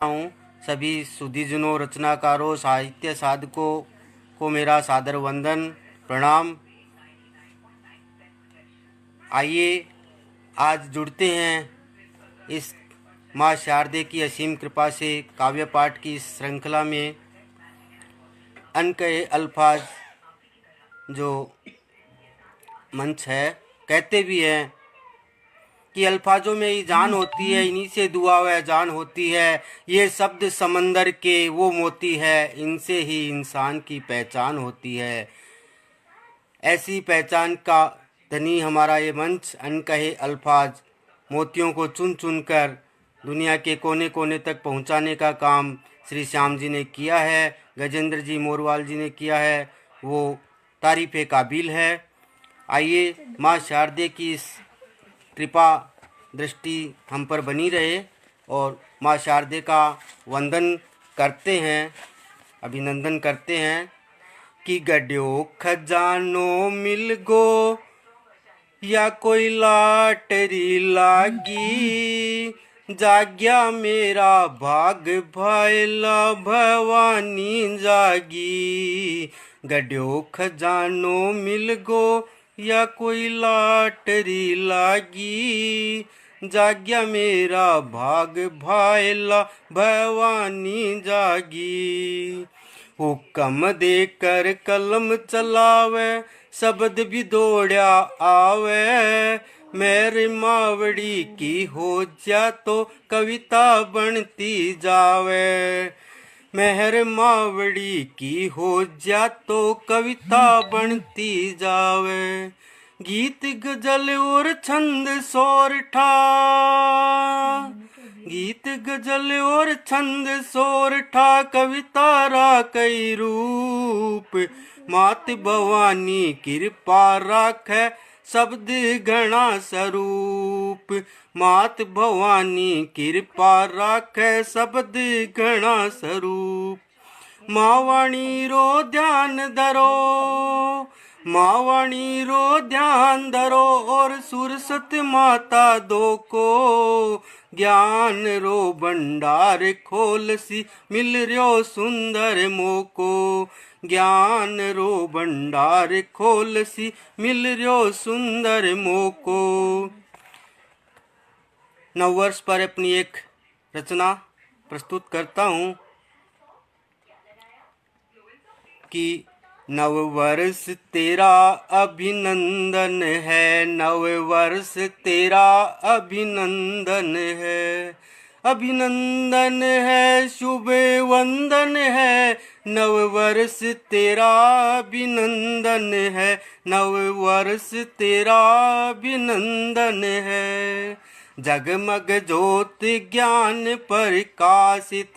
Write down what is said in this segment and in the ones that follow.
हूँ। सभी सुधीजनों, रचनाकारों, साहित्य साधकों को मेरा सादर वंदन प्रणाम। आइए आज जुड़ते हैं इस माँ शारदे की असीम कृपा से काव्य पाठ की इस श्रृंखला में। अनकहे अल्फाज जो मंच है, कहते भी हैं कि अल्फाजों में ही जान होती है, इन्हीं से दुआ व जान होती है। ये शब्द समंदर के वो मोती है, इनसे ही इंसान की पहचान होती है। ऐसी पहचान का धनी हमारा ये मंच अनकहे अल्फाज मोतियों को चुन चुन कर दुनिया के कोने कोने तक पहुंचाने का काम श्री श्याम जी ने किया है, गजेंद्र जी मोरवाल जी ने किया है। वो तारीफ़ काबिल है। आइए माँ शारदे की इस कृपा दृष्टि हम पर बनी रहे और माँ शारदे का वंदन करते हैं, अभिनंदन करते हैं कि गड्यो खजानो मिल गो या कोई लाटरी लागी, जाग्या मेरा भाग भाईला भवानी जागी। गड्यो खजानो मिल गो या कोई लाटरी लागी, जाग्या मेरा भाग भाईला भवानी जागी। हुक्म देकर कलम चलावे, शब्द भी दौड़ा आवे। मेरी मावड़ी की हो जा तो कविता बनती जावे। मेहर मावड़ी की हो जा तो कविता बनती जावे। गीत गजल और छंद सोरठा, गीत गजल और छंद सोरठा, कविता रा कई रूप। मात भवानी कृपा राखे, शब्द घना स्वरूप। मात भवानी कृपा राखे, शब्द घना स्वरूप। मावाणी रो ध्यान धरो, मावाणी रो ध्यान धरो, और सुरसत माता दो को ज्ञान रो भंडार खोल सी मिल रयो सुंदर मोको। ज्ञान रो भंडार खोल सी मिल रयो सुंदर मोको। नववर्ष पर अपनी एक रचना प्रस्तुत करता हूँ कि नववर्ष तेरा अभिनंदन है, नववर्ष तेरा अभिनंदन है। अभिनंदन है, शुभ वंदन है, नववर्ष तेरा अभिनंदन है। नववर्ष तेरा अभिनंदन है। जगमग ज्योत ज्ञान प्रकाशित,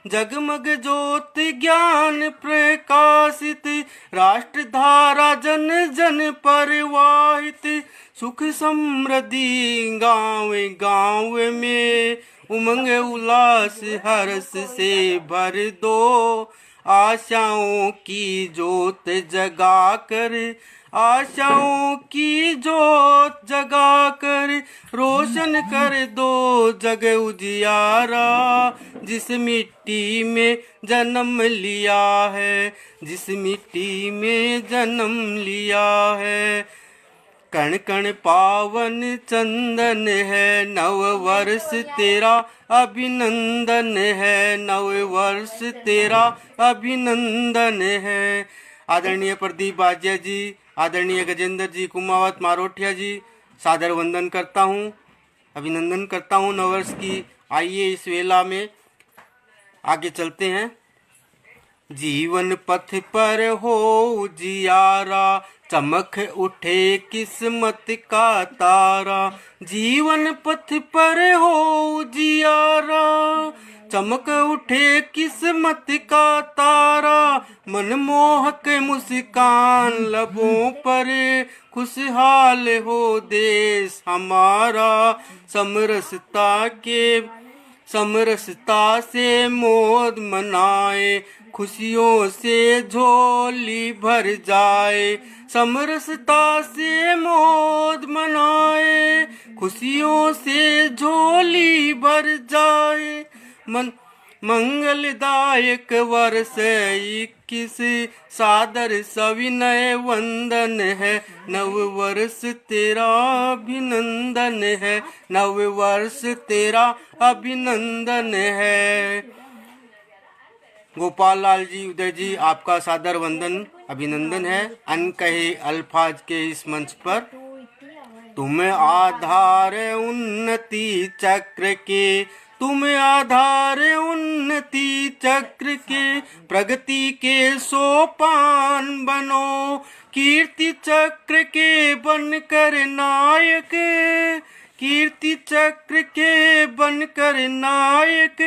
जगमग ज्योत ज्ञान प्रकाशित, राष्ट्र धारा जन जन परवाहित। सुख समृद्धि गाँव गाँव में, उमंग उल्लास हर्ष से भर दो। आशाओं की ज्योत जगा कर, आशाओं की ज्योत जगा कर, रोशन कर दो जग उजियारा। जिस मिट्टी में जन्म लिया है, जिस मिट्टी में जन्म लिया है। कण कण पावन चंदन है, नववर्ष तेरा अभिनंदन है। नववर्ष तेरा अभिनंदन है। आदरणीय प्रदीप बाजिया जी, आदरणीय गजेंद्र जी कुमावत मारोठिया जी, सादर वंदन करता हूँ, अभिनंदन करता हूँ नववर्ष की। आइए इस वेला में आगे चलते हैं। जीवन पथ पर हो उजियारा, चमक उठे किस्मत का तारा। जीवन पथ पर हो उजियारा, चमक उठे किस्मत का तारा। मनमोहक मुस्कान लबों पर, खुशहाल हो देश हमारा। समरसता से मौज मनाए, खुशियों से झोली भर जाए। समरसता से मौज मनाए, खुशियों से झोली भर जाए। मंगलदायक वर्ष 21 सादर सविनय वंदन है। नव वर्ष तेरा अभिनंदन है, नव वर्ष तेरा अभिनंदन है। गोपाल लाल जी, उदय जी, आपका सादर वंदन अभिनंदन है अनकहे अल्फाज के इस मंच पर। तुम आधार उन्नति चक्र के, तुम आधार उन्नति चक्र के, प्रगति के सोपान बनो, कीर्ति चक्र के बनकर नायक, कीर्ति चक्र के बनकर नायक,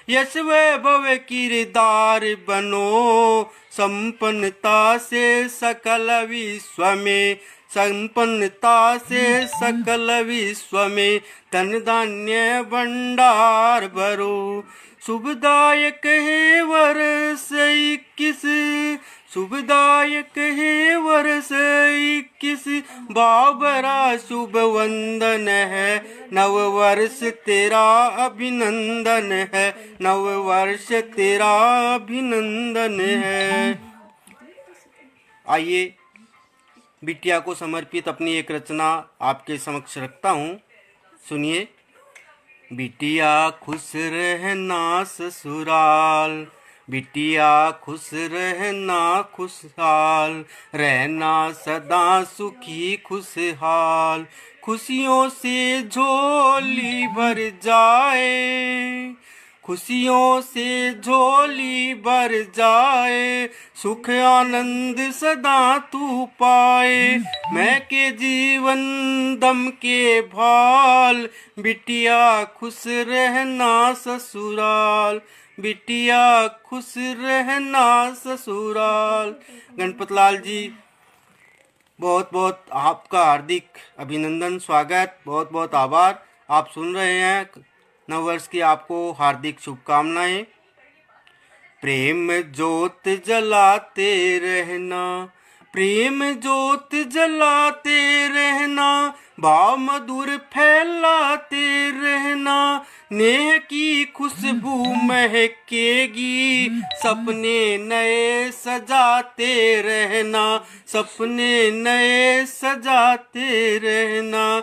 यश वैभव किरदार बनो, संपन्नता से सकल विश्व में, संपन्नता से सकल विश्व में, धन धान्य भंडार भरो। शुभदायक है वर्ष 21, शुभदायक है वर्ष 21, बाबरा शुभ वंदन है, नव वर्ष तेरा अभिनंदन है, नव वर्ष तेरा अभिनंदन है। आइए बिटिया को समर्पित अपनी एक रचना आपके समक्ष रखता हूँ, सुनिए। बिटिया खुश रहना ससुराल, बिटिया खुश रहना खुशहाल, रहना सदा सुखी खुशहाल, खुशियों से झोली भर जाए, खुशियों से झोली भर जाए, सुख आनंद सदा तू पाए, मैं के जीवन दम के भाल, बिटिया खुश रहना ससुराल, बिटिया खुश रहना ससुराल। गणपत लाल जी, बहुत बहुत आपका हार्दिक अभिनंदन, स्वागत, बहुत बहुत आभार। आप सुन रहे हैं नववर्ष की आपको हार्दिक शुभकामनाएं। प्रेम ज्योत जलाते रहना, प्रेम ज्योत जलाते रहना, भाव मधुर फैलाते रहना, नेह की खुशबू महकेगी, सपने नए सजाते रहना, सपने नए सजाते रहना।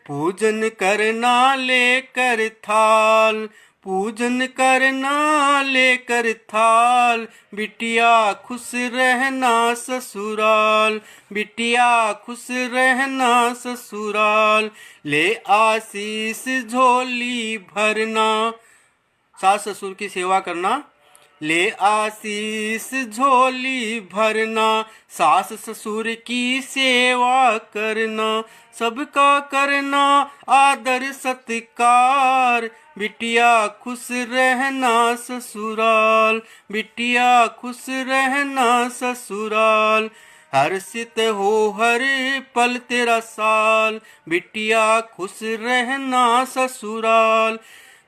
पूजन करना लेकर थाल, पूजन करना लेकर थाल, बिटिया खुश रहना ससुराल, बिटिया खुश रहना ससुराल। ले आशीष झोली भरना, सास ससुर की सेवा करना, ले आशीष झोली भरना, सास ससुर की सेवा करना, सबका करना आदर सत्कार, बिटिया खुश रहना ससुराल, बिटिया खुश रहना ससुराल। हर्षित हो हर पल तेरा साल, बिटिया खुश रहना ससुराल।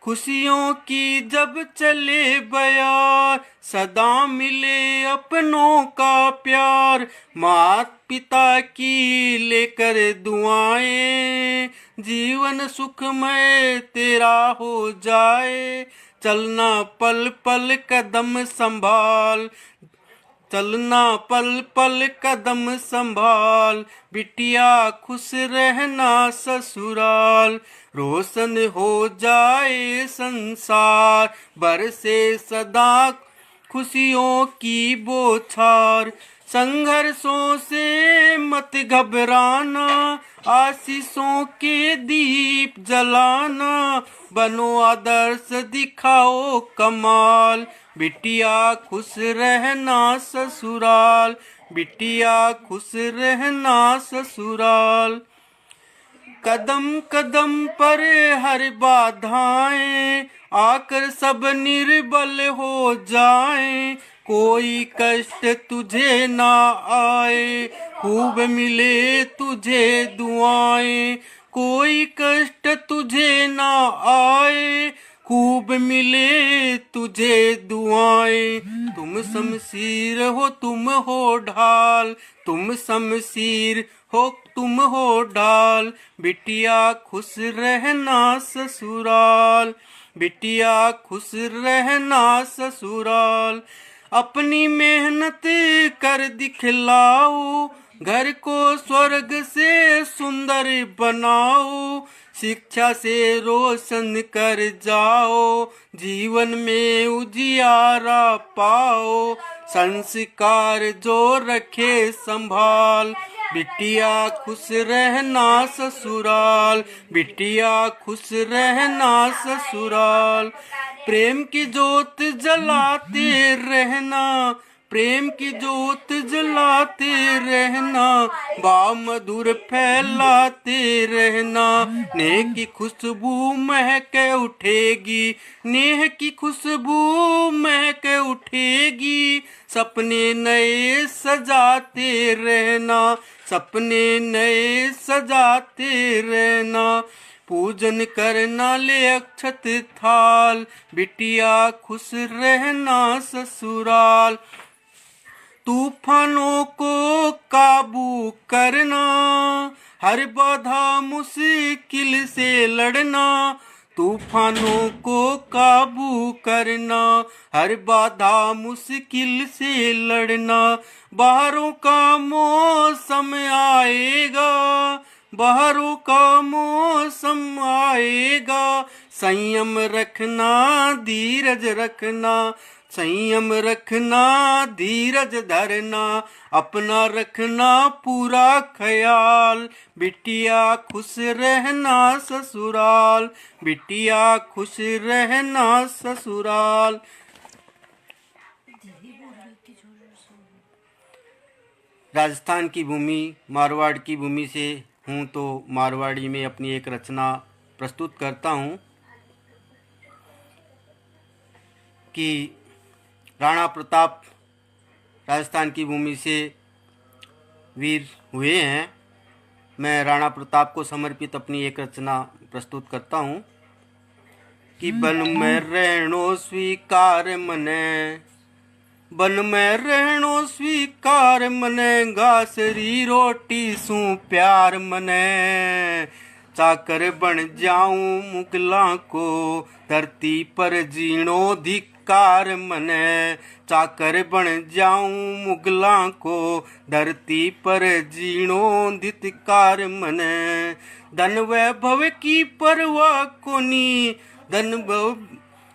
खुशियों की जब चले बयार, सदा मिले अपनों का प्यार, माता पिता की लेकर दुआएं, जीवन सुखमय तेरा हो जाए। चलना पल पल कदम संभाल, चलना पल पल कदम संभाल, बिटिया खुश रहना ससुराल। रोशन हो जाए संसार, बरसे सदा खुशियों की बौछार। संघर्षों से मत घबराना, आशीषों के दीप जलाना, बनो आदर्श दिखाओ कमाल, बिटिया खुश रहना ससुराल, बिटिया खुश रहना ससुराल। कदम कदम पर हर बाधाएं, आकर सब निर्बल हो जाएं, कोई कष्ट तुझे ना आए, खूब मिले तुझे दुआएं, कोई कष्ट तुझे ना आए, खूब मिले तुझे दुआएं। तुम शमशीर हो तुम हो ढाल, तुम शमशीर हो तुम हो ढाल, बिटिया खुश रहना ससुराल, बिटिया खुश रहना ससुराल। अपनी मेहनत कर दिखलाओ, घर को स्वर्ग से सुंदर बनाओ। शिक्षा से रोशन कर जाओ, जीवन में उजियारा पाओ। संस्कार जो रखे संभाल, बिटिया खुश रहना ससुराल। बिटिया खुश रहना ससुराल। प्रेम की जोत जलाते रहना, प्रेम की जोत जलाते रहना। बा मधुर फैलाते रहना, नेह की खुशबू महक उठेगी। नेह की खुशबू महक उठेगी। सपने नए सजाते रहना, सपने नए सजाते रहना। पूजन करना ले अक्षत थाल, बिटिया खुश रहना ससुराल। तूफानों को काबू करना, हर बाधा मुश्किल से लड़ना। तूफानों को काबू करना, हर बाधा मुश्किल से लड़ना। बाहरों का मौसम आएगा, बाहरों का मौसम आएगा। संयम रखना, धीरज रखना, संयम रखना, धीरज धरना। अपना रखना पूरा ख्याल, बिटिया खुश रहना ससुराल। बिटिया खुश रहना ससुराल। राजस्थान की भूमि, मारवाड़ की भूमि से हूँ, तो मारवाड़ी में अपनी एक रचना प्रस्तुत करता हूँ कि राणा प्रताप राजस्थान की भूमि से वीर हुए हैं। मैं राणा प्रताप को समर्पित अपनी एक रचना प्रस्तुत करता हूँ कि बन में रहनो स्वीकार मने, बन में रहनो स्वीकार मने। घासरी रोटी सू प्यार मने, चाकर बन जाऊं मुगला को, धरती पर जीणो धिक्कार मने। चाकर बन जाऊं मुगला को, धरती पर जीणो धिक्कार मने। धन वैभव की परवाह कोनी,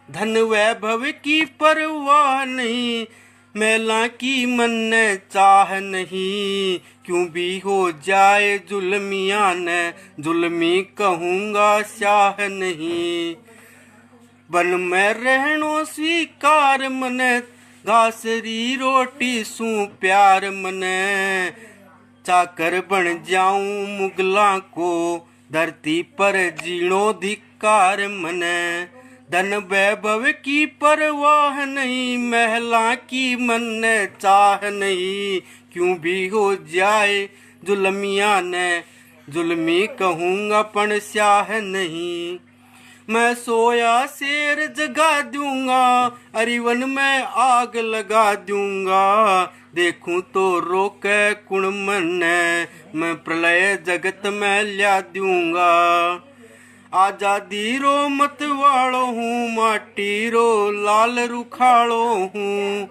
धन वैभव की परवाह नहीं। मैला की मन चाह नहीं, क्यों भी हो जाए जुल्मिया ने, जुल्मी कहूँगा शाह नहीं। बन में रहनो स्वीकार मने, घासरी रोटी सू प्यार मने। चाकर बन जाऊं मुगला को, धरती पर जीणो धिक्कार मने। धन वैभव की परवाह नहीं, महला की मन चाह नहीं। क्यों भी हो जाए जुल्मिया ने, जुल्मी कहूँगा पण स्याह नहीं। मैं सोया शेर जगा दूंगा, अरिवन में आग लगा दूंगा। देखूं तो रोके कुण मन, मैं प्रलय जगत में ला दूंगा। आजादी रो मत वालो हूँ, माटी रो लाल रुखालो हूँ।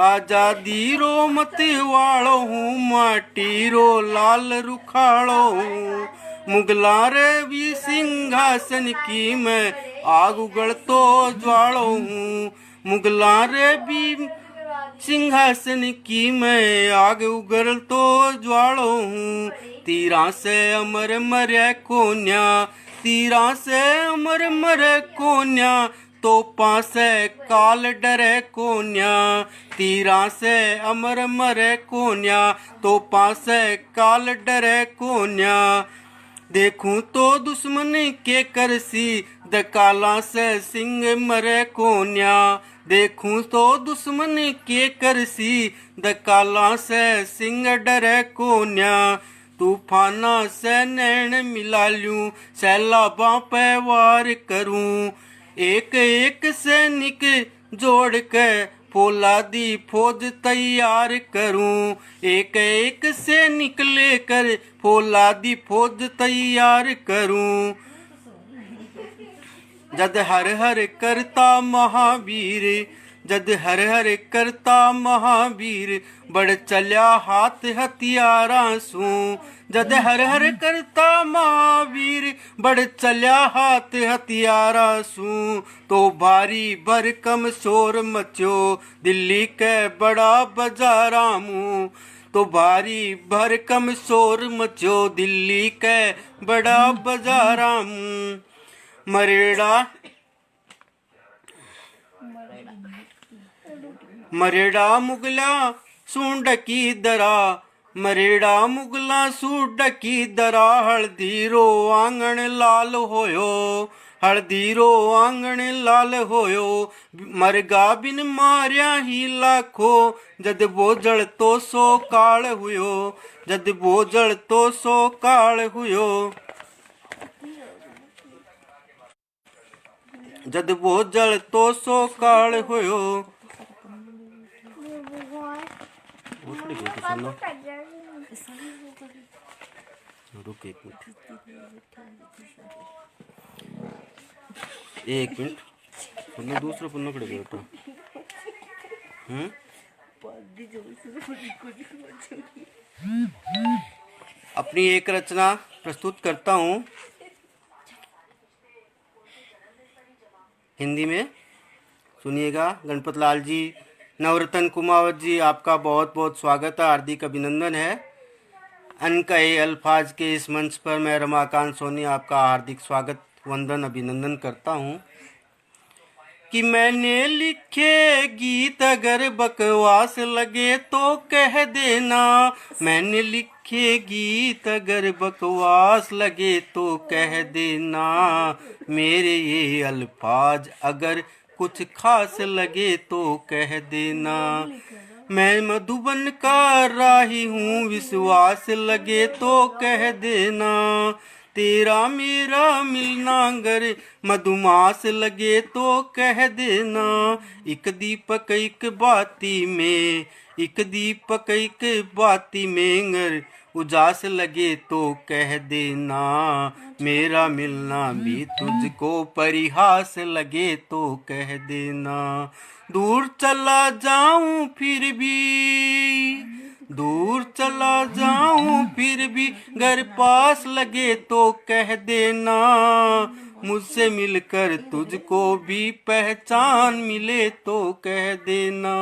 आजादी रो मत वालो हूँ, माटी रो लाल रुखालो हूँ। मुगला रे भी सिंहासन की मैं आग उगल तो ज्वालो हूँ। मुगला रे भी सिंहासन की मैं आग उगल तो ज्वालो हूँ। तीरा से अमर मरे कोन्या, तीरा से अमर मरे कोन्या। तोपा से काल डरे कोन्या, तीरा से अमर मरे कोन्या। तोपा से काल डरे कोन्या। देखूं तो दुश्मन के करसी, दकाला से सिंह मरे कोन्या। देखूं तो दुश्मन के करसी, दकाला से सिंह डरे कोन्या। तूफाना से नैन मिला लूं, सैलाबा पे वार करूं। एक एक सैनिक जोड़ के फौलादी फौज तैयार करूं। एक एक से निकले कर फौलादी फौज तैयार करूं। जद हर हर करता महावीर, जद हर हर करता महावीर, बढ़ चल्या हाथ हथियारा सू। जद हर हर करता महावीर, बढ़ चल्या हाथ हथियारा सू। तो भारी भरकम शोर मचो दिल्ली के बड़ा बाजारा मुँह। तो भारी भरकम शोर मचो दिल्ली के बड़ा बाजारा मुँह। मरेड़ा मरेड़ा मुगला सूंड की दरा, मरेड़ा मुगला सूंड की दरा। हल्दी रो आंगन लाल होयो, हल्दी रो आंगन लाल होयो। मरगा बिन मारिया ही लाखो, जद बोझल तो सो काल हुयो, जद बोझल तो सो काल हुयो। जद बोझल तो सो काल हुयो। रुक एक मिनट पन्ना दूसरा पन्ना कड़े बेटा। अपनी एक रचना प्रस्तुत करता हूँ हिंदी में, सुनिएगा। गणपत लाल जी, नवरत्न कुमावत जी, आपका बहुत बहुत स्वागत है, हार्दिक अभिनंदन है। अनकहे अल्फाज के इस मंच पर मैं रमाकांत सोनी आपका हार्दिक स्वागत, वंदन, अभिनंदन करता हूँ। कि मैंने लिखे गीत अगर बकवास लगे तो कह देना, मैंने लिखे गीत अगर बकवास लगे तो कह देना। मेरे ये अल्फाज अगर कुछ खास लगे तो कह देना। मैं मधुबन का राही हूँ, विश्वास लगे तो कह देना। तेरा मेरा मिलना अगर मधुमास लगे तो कह देना। एक दीपक एक बाती में, एक दीपक एक बाती में अगर उजास लगे तो कह देना। मेरा मिलना भी तुझको परिहास लगे तो कह देना। दूर चला जाऊं फिर भी, दूर चला जाऊं फिर भी, घर पास लगे तो कह देना। मुझसे मिलकर तुझको भी पहचान मिले तो कह देना।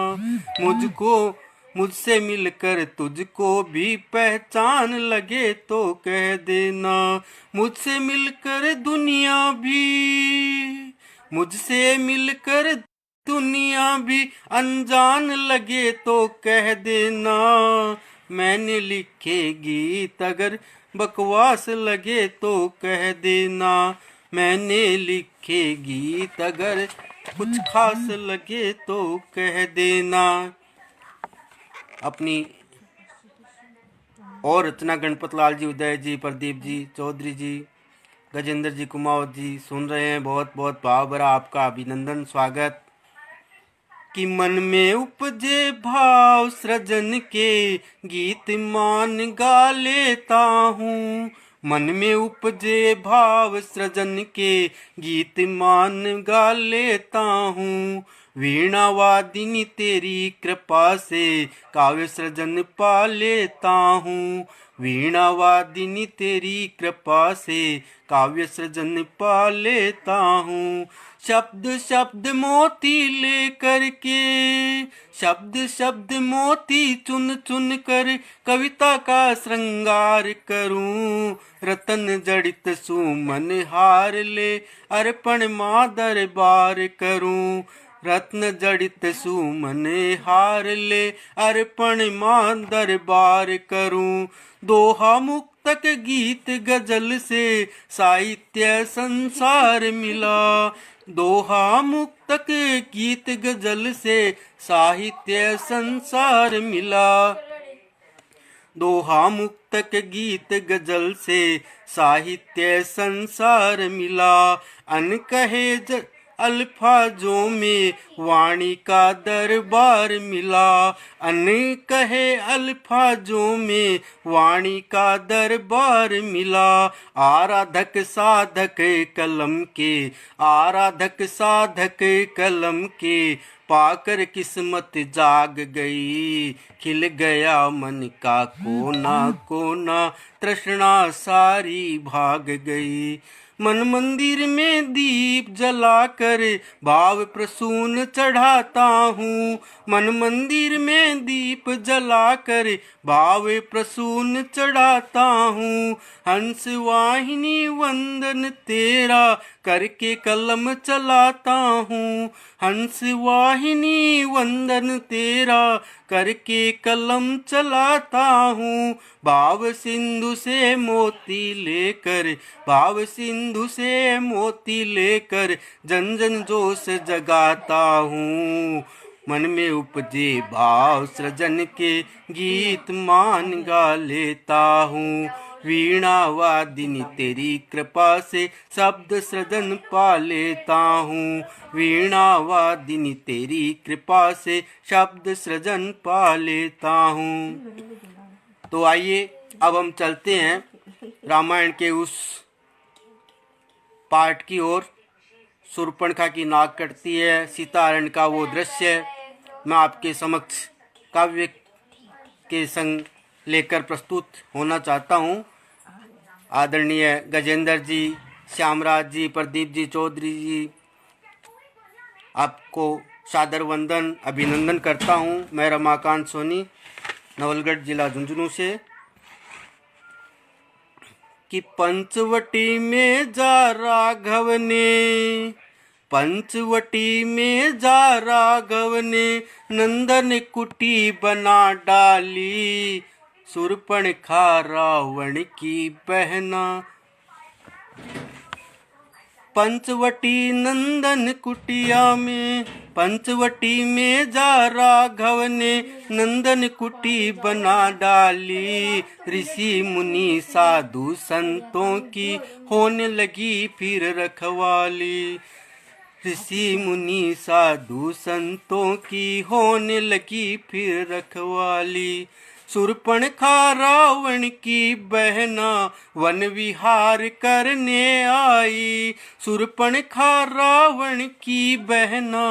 मुझसे मिलकर तुझको भी पहचान लगे तो कह देना। मुझसे मिलकर दुनिया भी, मुझसे मिलकर दुनिया भी अनजान लगे तो कह देना। मैंने लिखे गीत अगर बकवास लगे तो कह देना। मैंने लिखे गीत अगर कुछ खास लगे तो कह देना। अपनी और रचना गणपत लाल जी, उदय जी, प्रदीप जी, चौधरी जी, गजेंद्र जी, कुमावत जी सुन रहे हैं। बहुत बहुत भाव भरा आपका अभिनंदन, स्वागत। कि मन में उपजे भाव सृजन के गीत मान गा लेता हूँ। मन में उपजे भाव सृजन के गीत मान गा लेता हूँ। वीणा वादिनी तेरी कृपा से काव्य सृजन पा लेता हूँ। वीणा वादिनी तेरी कृपा से काव्य सृजन पा लेता हूँ। शब्द शब्द मोती लेकर के, शब्द शब्द मोती चुन चुन कर कविता का श्रृंगार करूं। रतन जड़ित सुमन हार ले अर्पण माँ दरबार करूं। रत्न जड़ित सुमन हार ले अर्पण माँ दरबार करूं। दोहा मुक्तक गीत गजल से साहित्य संसार मिला। दोहा मुक्तक गीत गजल से साहित्य संसार मिला। दोहा मुक्तक गीत गजल से साहित्य संसार मिला। अल्फाजों में वाणी का दरबार मिला। अनेक है अल्फाजों में वाणी का दरबार मिला। आराधक साधक कलम के, आराधक साधक कलम के, पाकर किस्मत जाग गई। खिल गया मन का कोना कोना, तृष्णा सारी भाग गई। मन मंदिर में दीप जलाकर भाव प्रसून चढ़ाता हूँ। मन मंदिर में दीप जलाकर भाव प्रसून चढ़ाता हूँ। हंस वाहिनी वंदन तेरा करके कलम चलाता हूँ। हंस वाहिनी वंदन तेरा करके कलम चलाता हूँ। भाव सिंधु से मोती लेकर, भाव सिंधु से मोती लेकर जन जन जोश जगाता हूँ। मन में उपजे भाव सृजन के गीत मान गा लेता हूँ। वीणा वादिनी तेरी कृपा से शब्द सृजन पा लेता हूँ। वीणा वादिनी तेरी कृपा से शब्द सृजन पा लेता हूँ। तो आइए अब हम चलते हैं रामायण के उस पार्ट की ओर। शूर्पणखा की नाक कटती है, सीताहरण का वो दृश्य मैं आपके समक्ष काव्य के संग लेकर प्रस्तुत होना चाहता हूँ। आदरणीय गजेंद्र जी, श्यामराज जी, प्रदीप जी, चौधरी जी, आपको सादर वंदन अभिनंदन करता हूँ। मैं रमाकांत सोनी, नवलगढ़ जिला झुंझुनू से। कि पंचवटी में जा राघव ने, पंचवटी में जा राघव ने नंदन कुटी बना डाली। शूर्पणखा रावण की बहना, पंचवटी नंदन कुटिया में, पंचवटी में जा राघव ने नंदन कुटी बना डाली। ऋषि मुनि साधु संतों की होने लगी फिर रखवाली। ऋषि मुनि साधु संतों की होने लगी फिर रखवाली। शूर्पणखा रावण की बहना वन विहार करने आई। शूर्पणखा रावण की बहना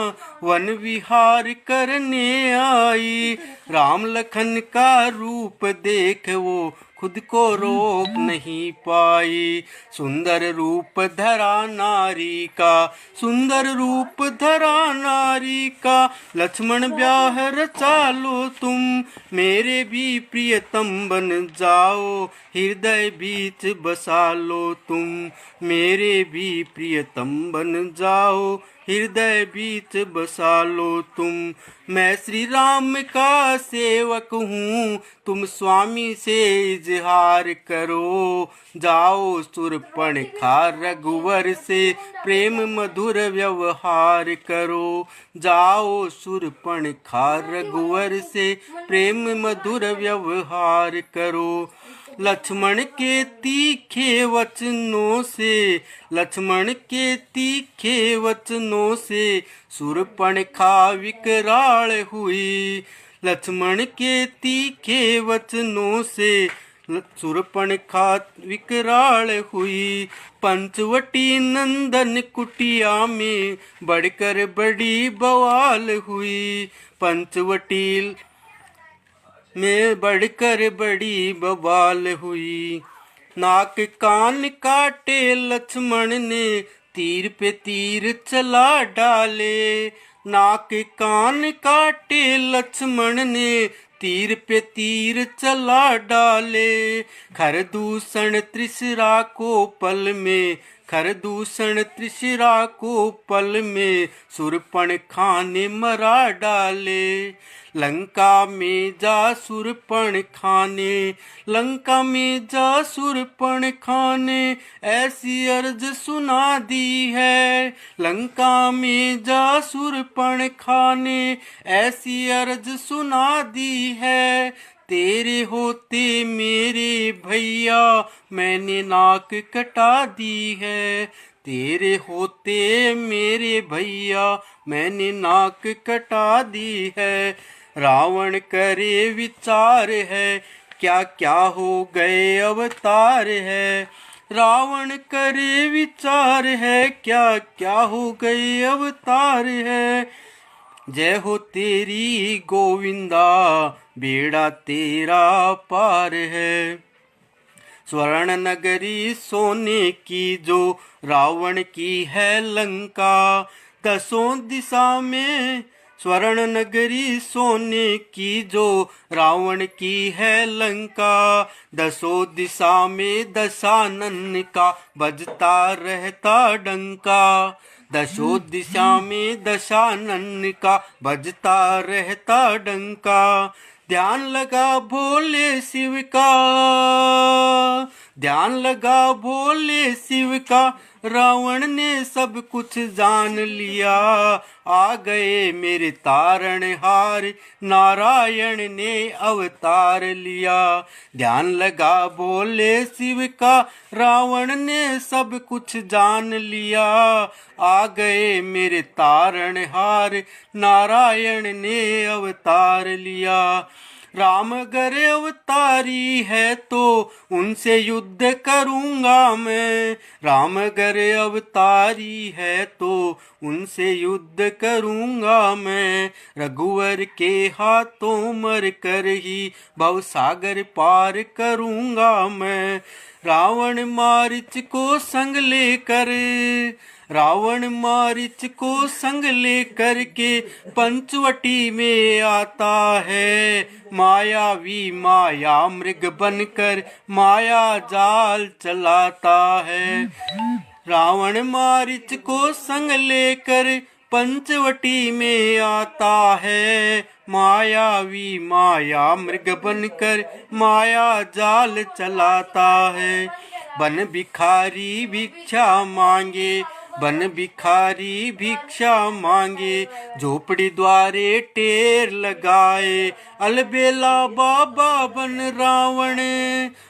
वन विहार करने आई। राम लखन का रूप देख वो खुद को रोक नहीं पाई। सुंदर रूप धरा नारी का, सुंदर रूप धरा नारी का, लक्ष्मण ब्याह रचा लो तुम, मेरे भी प्रियतम बन जाओ, हृदय बीच बसा लो तुम, मेरे भी प्रियतम बन जाओ, हृदय बीच बसा लो तुम। मैं श्री राम का सेवक हूँ, तुम स्वामी से इजहार करो। जाओ शूर्पणखा रघुवर से प्रेम मधुर व्यवहार करो। जाओ शूर्पणखा रघुवर से प्रेम मधुर व्यवहार करो। लक्ष्मण के तीखे वचनों से, लक्ष्मण के तीखे वचनों से शूर्पणखा विकराल हुई। लक्ष्मण के तीखे वचनों से शूर्पणखा विकराल हुई। पंचवटी नंदन कुटिया में बढ़कर बड़ी बवाल हुई। पंचवटी में बढ़कर बड़ी बवाल हुई। नाक कान काटे लक्ष्मण ने तीर पे तीर चला डाले। नाक कान काटे लक्ष्मण ने तीर पे तीर चला डाले। खरदूषण त्रिशिरा को पल में, खरदूषण त्रिशिरा को पल में शूर्पणखा ने मरा डाले। लंका में जा शूर्पणखा ने, लंका में जा शूर्पणखा ने ऐसी अर्ज सुना दी है। लंका में जा शूर्पणखा ने ऐसी अर्ज सुना दी है। तेरे होते मेरे भैया मैंने नाक कटा दी है। तेरे होते मेरे भैया मैंने नाक कटा दी है। रावण करे विचार है, क्या क्या हो गए अवतार है। रावण करे विचार है, क्या क्या हो गए अवतार है। जय हो तेरी गोविंदा, बेड़ा तेरा पार है। स्वर्ण नगरी सोने की जो रावण की है लंका, दसों दिशा में स्वर्ण नगरी सोने की जो रावण की है लंका। दसों दिशा में दशानन का बजता रहता डंका। दसों दिशा में दशानन का बजता रहता डंका। ध्यान लगा भोले शिव का, ध्यान लगा भोले शिव का, रावण ने सब कुछ जान लिया। आ गए मेरे तारणहार, नारायण ने अवतार लिया। ध्यान लगा भोले शिव का, रावण ने सब कुछ जान लिया। आ गए मेरे तारणहार, नारायण ने अवतार लिया। राम अगर अवतारी है तो उनसे युद्ध करूंगा मैं। राम अगर अवतारी है तो उनसे युद्ध करूंगा मैं। रघुवर के हाथों मर कर ही भवसागर पार करूंगा मैं। रावण मारिच को संग लेकर, रावण मारिच को संग लेकर के पंचवटी में आता है। मायावी माया मृग बनकर माया जाल चलाता है। रावण मारिच को संग लेकर पंचवटी में आता है। मायावी माया मृग बनकर माया जाल चलाता है। बन भिखारी भिक्षा मांगे, बन भिखारी भिक्षा मांगे, झोपड़ी द्वारे टेर लगाए। अलबेला बाबा बन रावण,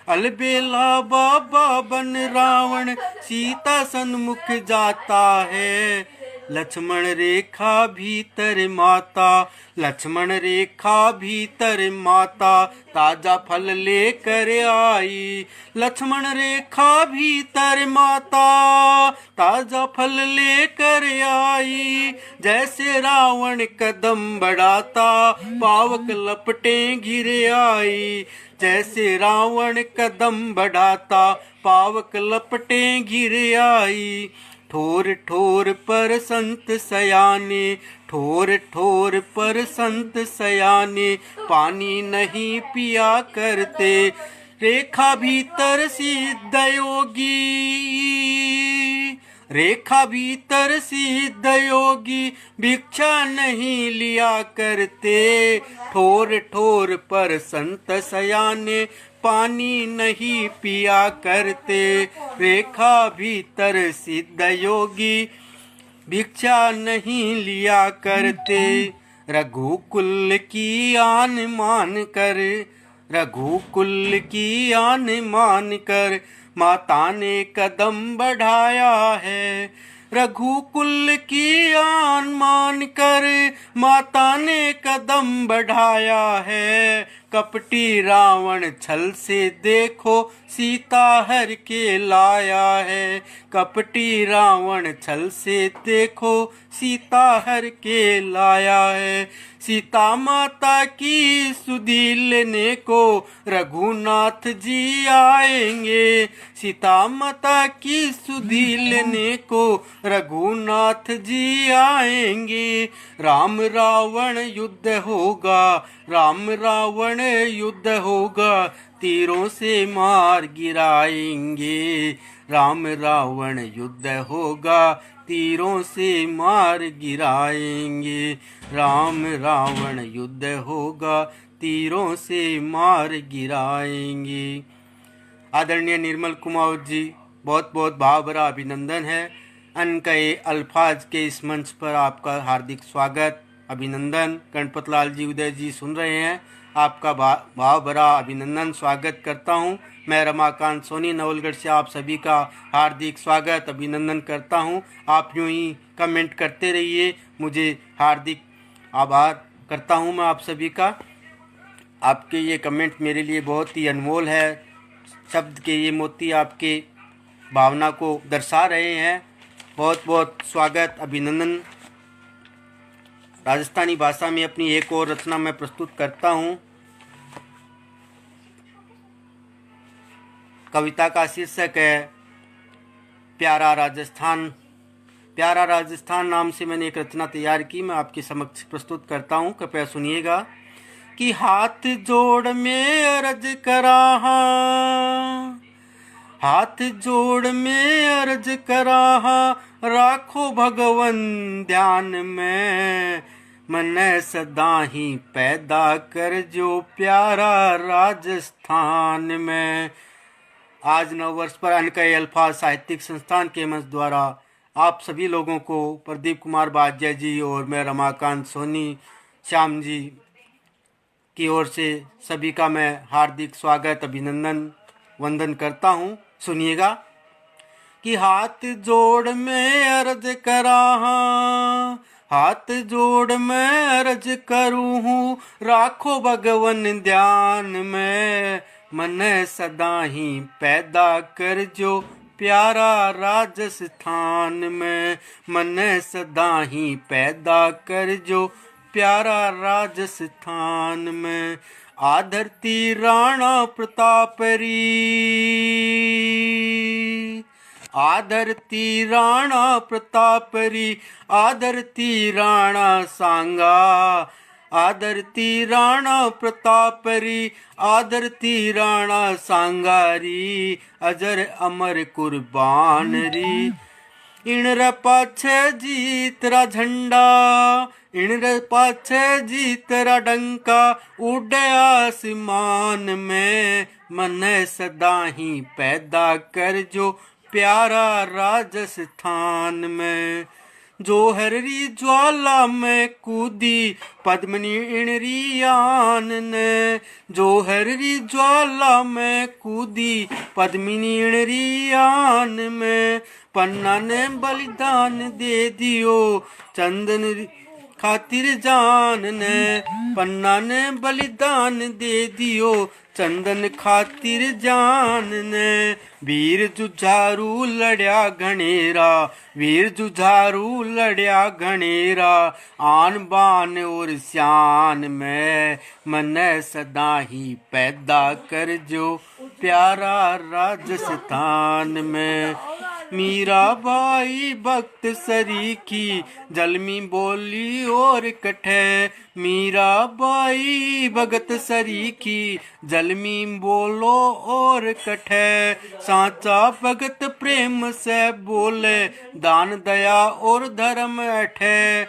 अलबेला बाबा बन रावण, सीता सन्मुख जाता है। लक्ष्मण रेखा भीतर माता, लक्ष्मण रेखा भीतर माता, ताजा फल लेकर आई। लक्ष्मण रेखा भीतर माता, ताजा फल लेकर आई। जैसे रावण कदम बढ़ाता, पावक लपटे घिर आई। जैसे रावण कदम बढ़ाता, पावक लपटे घिर आई। ठोर ठोर पर संत सयाने, ठोर ठोर पर संत सयाने, पानी नहीं पिया करते। रेखा भीतर सिद्ध योगी, रेखा भीतर सिद्ध योगी, भिक्षा नहीं लिया करते। ठोर ठोर पर संत सयाने, पानी नहीं पिया करते। रेखा भीतर सिद्ध योगी, भिक्षा नहीं लिया करते। रघुकुल की आन मान कर, रघुकुल की आन मान कर, माता ने कदम बढ़ाया है। रघुकुल की आन मान कर माता ने कदम बढ़ाया है। कपटी रावण छल से देखो सीता हर के लाया है। कपटी रावण छल से देखो सीता हर के लाया है। सीता माता की सुधि लेने को रघुनाथ जी आएंगे। सीता माता की सुधि लेने को रघुनाथ जी आएंगे। राम रावण युद्ध होगा, राम रावण युद्ध होगा, तीरों से मार गिराएंगे। राम रावण युद्ध होगा, तीरों से मार गिराएंगे। राम रावण युद्ध होगा, तीरों से मार गिराएंगे। आदरणीय निर्मल कुमार जी, बहुत बहुत भाव अभिनंदन है। अनकहे अल्फाज के इस मंच पर आपका हार्दिक स्वागत। अभिनंदन। गणपत लाल जी उदय जी सुन रहे हैं, आपका भाव भरा अभिनंदन स्वागत करता हूं। मैं रमाकांत सोनी नवलगढ़ से आप सभी का हार्दिक स्वागत अभिनंदन करता हूं। आप यूं ही कमेंट करते रहिए, मुझे हार्दिक आभार करता हूं मैं आप सभी का। आपके ये कमेंट मेरे लिए बहुत ही अनमोल है। शब्द के ये मोती आपके भावना को दर्शा रहे हैं। बहुत बहुत स्वागत अभिनंदन। राजस्थानी भाषा में अपनी एक और रचना मैं प्रस्तुत करता हूँ। कविता का शीर्षक है प्यारा राजस्थान। प्यारा राजस्थान नाम से मैंने एक रचना तैयार की, मैं आपके समक्ष प्रस्तुत करता हूँ, कृपया सुनिएगा। कि हाथ जोड़ में अर्ज करा, हाथ जोड़ में अर्ज करा, राखो भगवन ध्यान में, मन सदा ही पैदा कर जो प्यारा राजस्थान में। आज नववर्ष पर अनकई अल्फाज साहित्यिक संस्थान के मंच द्वारा आप सभी लोगों को प्रदीप कुमार बाज्या जी और मैं रमाकांत सोनी श्याम जी की ओर से सभी का मैं हार्दिक स्वागत अभिनंदन वंदन करता हूँ। सुनिएगा। कि हाथ जोड़ में अर्ज करा, हाथ जोड़ में अर्ज करूँ हूँ, राखो भगवन ध्यान में, मन सदा ही पैदा कर जो प्यारा राजस्थान में, मन सदा ही पैदा कर जो प्यारा राजस्थान में। आधरती राणा प्रतापरी, आधरती राणा प्रतापरी, आधरती राणा सांगा, आधरती राणा प्रतापरी, आधरती राणा सांगारी, अजर अमर कुर्बान री। इणर पाछे जी तेरा झंडा, इणर पाछे जी तेरा डंका, उड़े आसमान में, मन सदा ही पैदा कर जो प्यारा राजस्थान में। जोहरी ज्वाला में कूदी पद्मनी इणरी आन ने, जोहरी ज्वाला में कूदी पद्मिनी इणरी आन में, पन्ना ने बलिदान दे दियो चंदन खातिर जान ने, पन्ना ने बलिदान दे दियो चंदन खातिर जान ने। वीर जुझारू लड़या घनेरा, वीर जुझारू लड़या घनेरा, आन बान और शान में, मन सदा ही पैदा कर जो प्यारा राजस्थान में। मीराबाई भक्त सरीखी जलमी बोली और कठे, मीराबाई भगत सरीखी जलमी बोलो और कठे, साचा भगत प्रेम से बोले दान दया और धर्म अठे।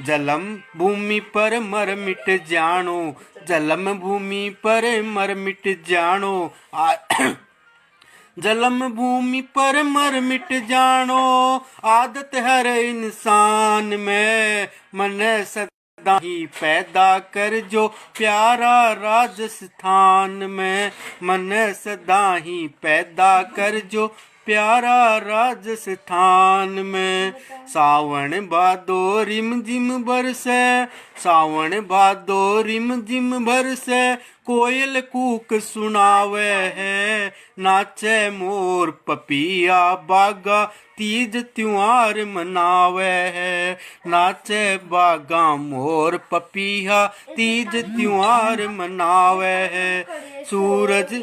जलम भूमि पर मर मिट जानो, जलम भूमि पर मर मिट जानो, जलम भूमि पर मर मिट जानो, आदत हर इंसान में, मन सदा ही पैदा कर जो प्यारा राजस्थान में, मन सदा ही पैदा कर जो प्यारा राजस्थान में। सावन भादो रिम जिम बरसे, सावन भादो रिम जिम बरसे, कोयल कूक सुनावे है, नाचे मोर पपिया बागा, तीज त्योहार मनावे है, नाचे बागा मोर पपिया, तीज त्योहार मनावे है। सूरज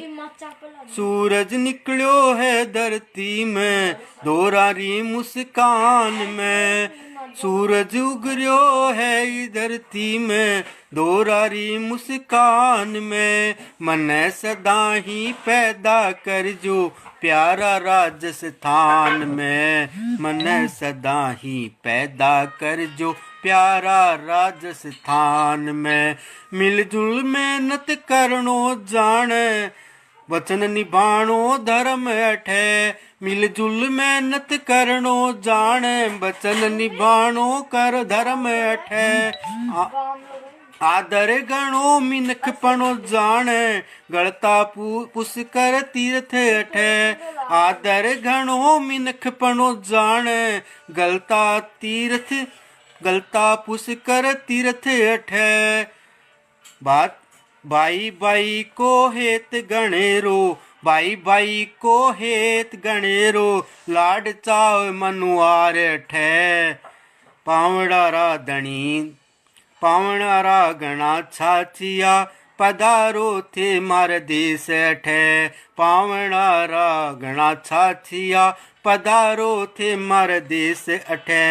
सूरज निकलो है धरती में, दोरारी मुस्कान में, सूरज उगर्यो है धरती में, दोरारी मुस्कान में, मन सदा ही पैदा कर जो प्यारा राजस्थान में, मन सदा ही पैदा कर जो प्यारा राजस्थान में। मिलजुल मेहनत करनो जाने, वचन निभाणो धर्म अठे मिलजुल मेहनत करनो जाने वचन निभाणो कर धर्म अठे आदर गणो मिनख पणो जाने गलता पुष्कर तीर्थ अठे आदर गणो मिनख पणो जाने गलता पुष्कर तीर्थ अठे बात भाई भाई को हेत गणेरो भाई भाई को हेत गणेरो लाड चाव मनुआर ठे पावड़ारा धनी पावणारा गणा छाचिया पधारो थे मार देश ठे पावणारा गणा छाचिया पधारो थे मार देश अठे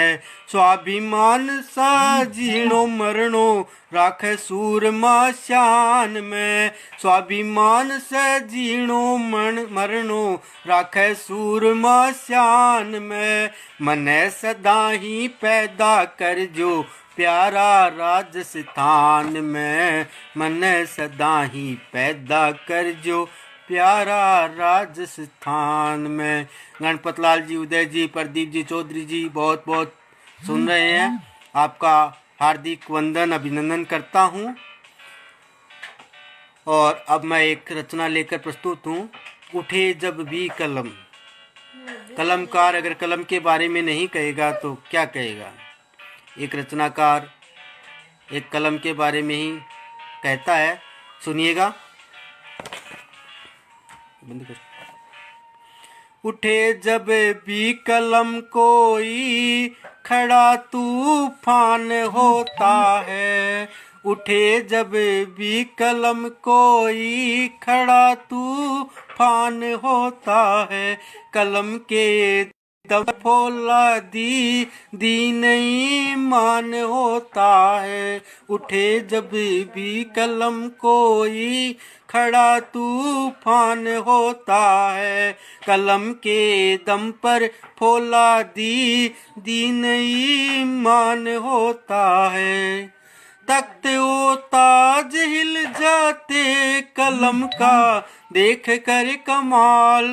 स्वाभिमान सा जीणो मरणो राख सूरमा शान में स्वाभिमान से जीणो मरणो राख सूरमा शान में मने सदा ही पैदा कर जो प्यारा राजस्थान में मन सदा ही पैदा कर जो प्यारा राजस्थान में। गणपत लाल जी, उदय जी, प्रदीप जी, चौधरी जी बहुत बहुत सुन रहे हैं, आपका हार्दिक वंदन अभिनंदन करता हूँ। और अब मैं एक रचना लेकर प्रस्तुत हूँ। उठे जब भी कलम। कलमकार अगर कलम के बारे में नहीं कहेगा तो क्या कहेगा। एक रचनाकार एक कलम के बारे में ही कहता है, सुनिएगा। उठे जब भी कलम कोई खड़ा तूफान होता है उठे जब भी कलम कोई खड़ा तूफान होता है कलम के दम फौला दी नहीं मान होता है उठे जब भी कलम कोई खड़ा तूफान होता है कलम के दम पर फौला दी नहीं मान होता है तख्त ओ ताज हिल जाते कलम का देख कर कमाल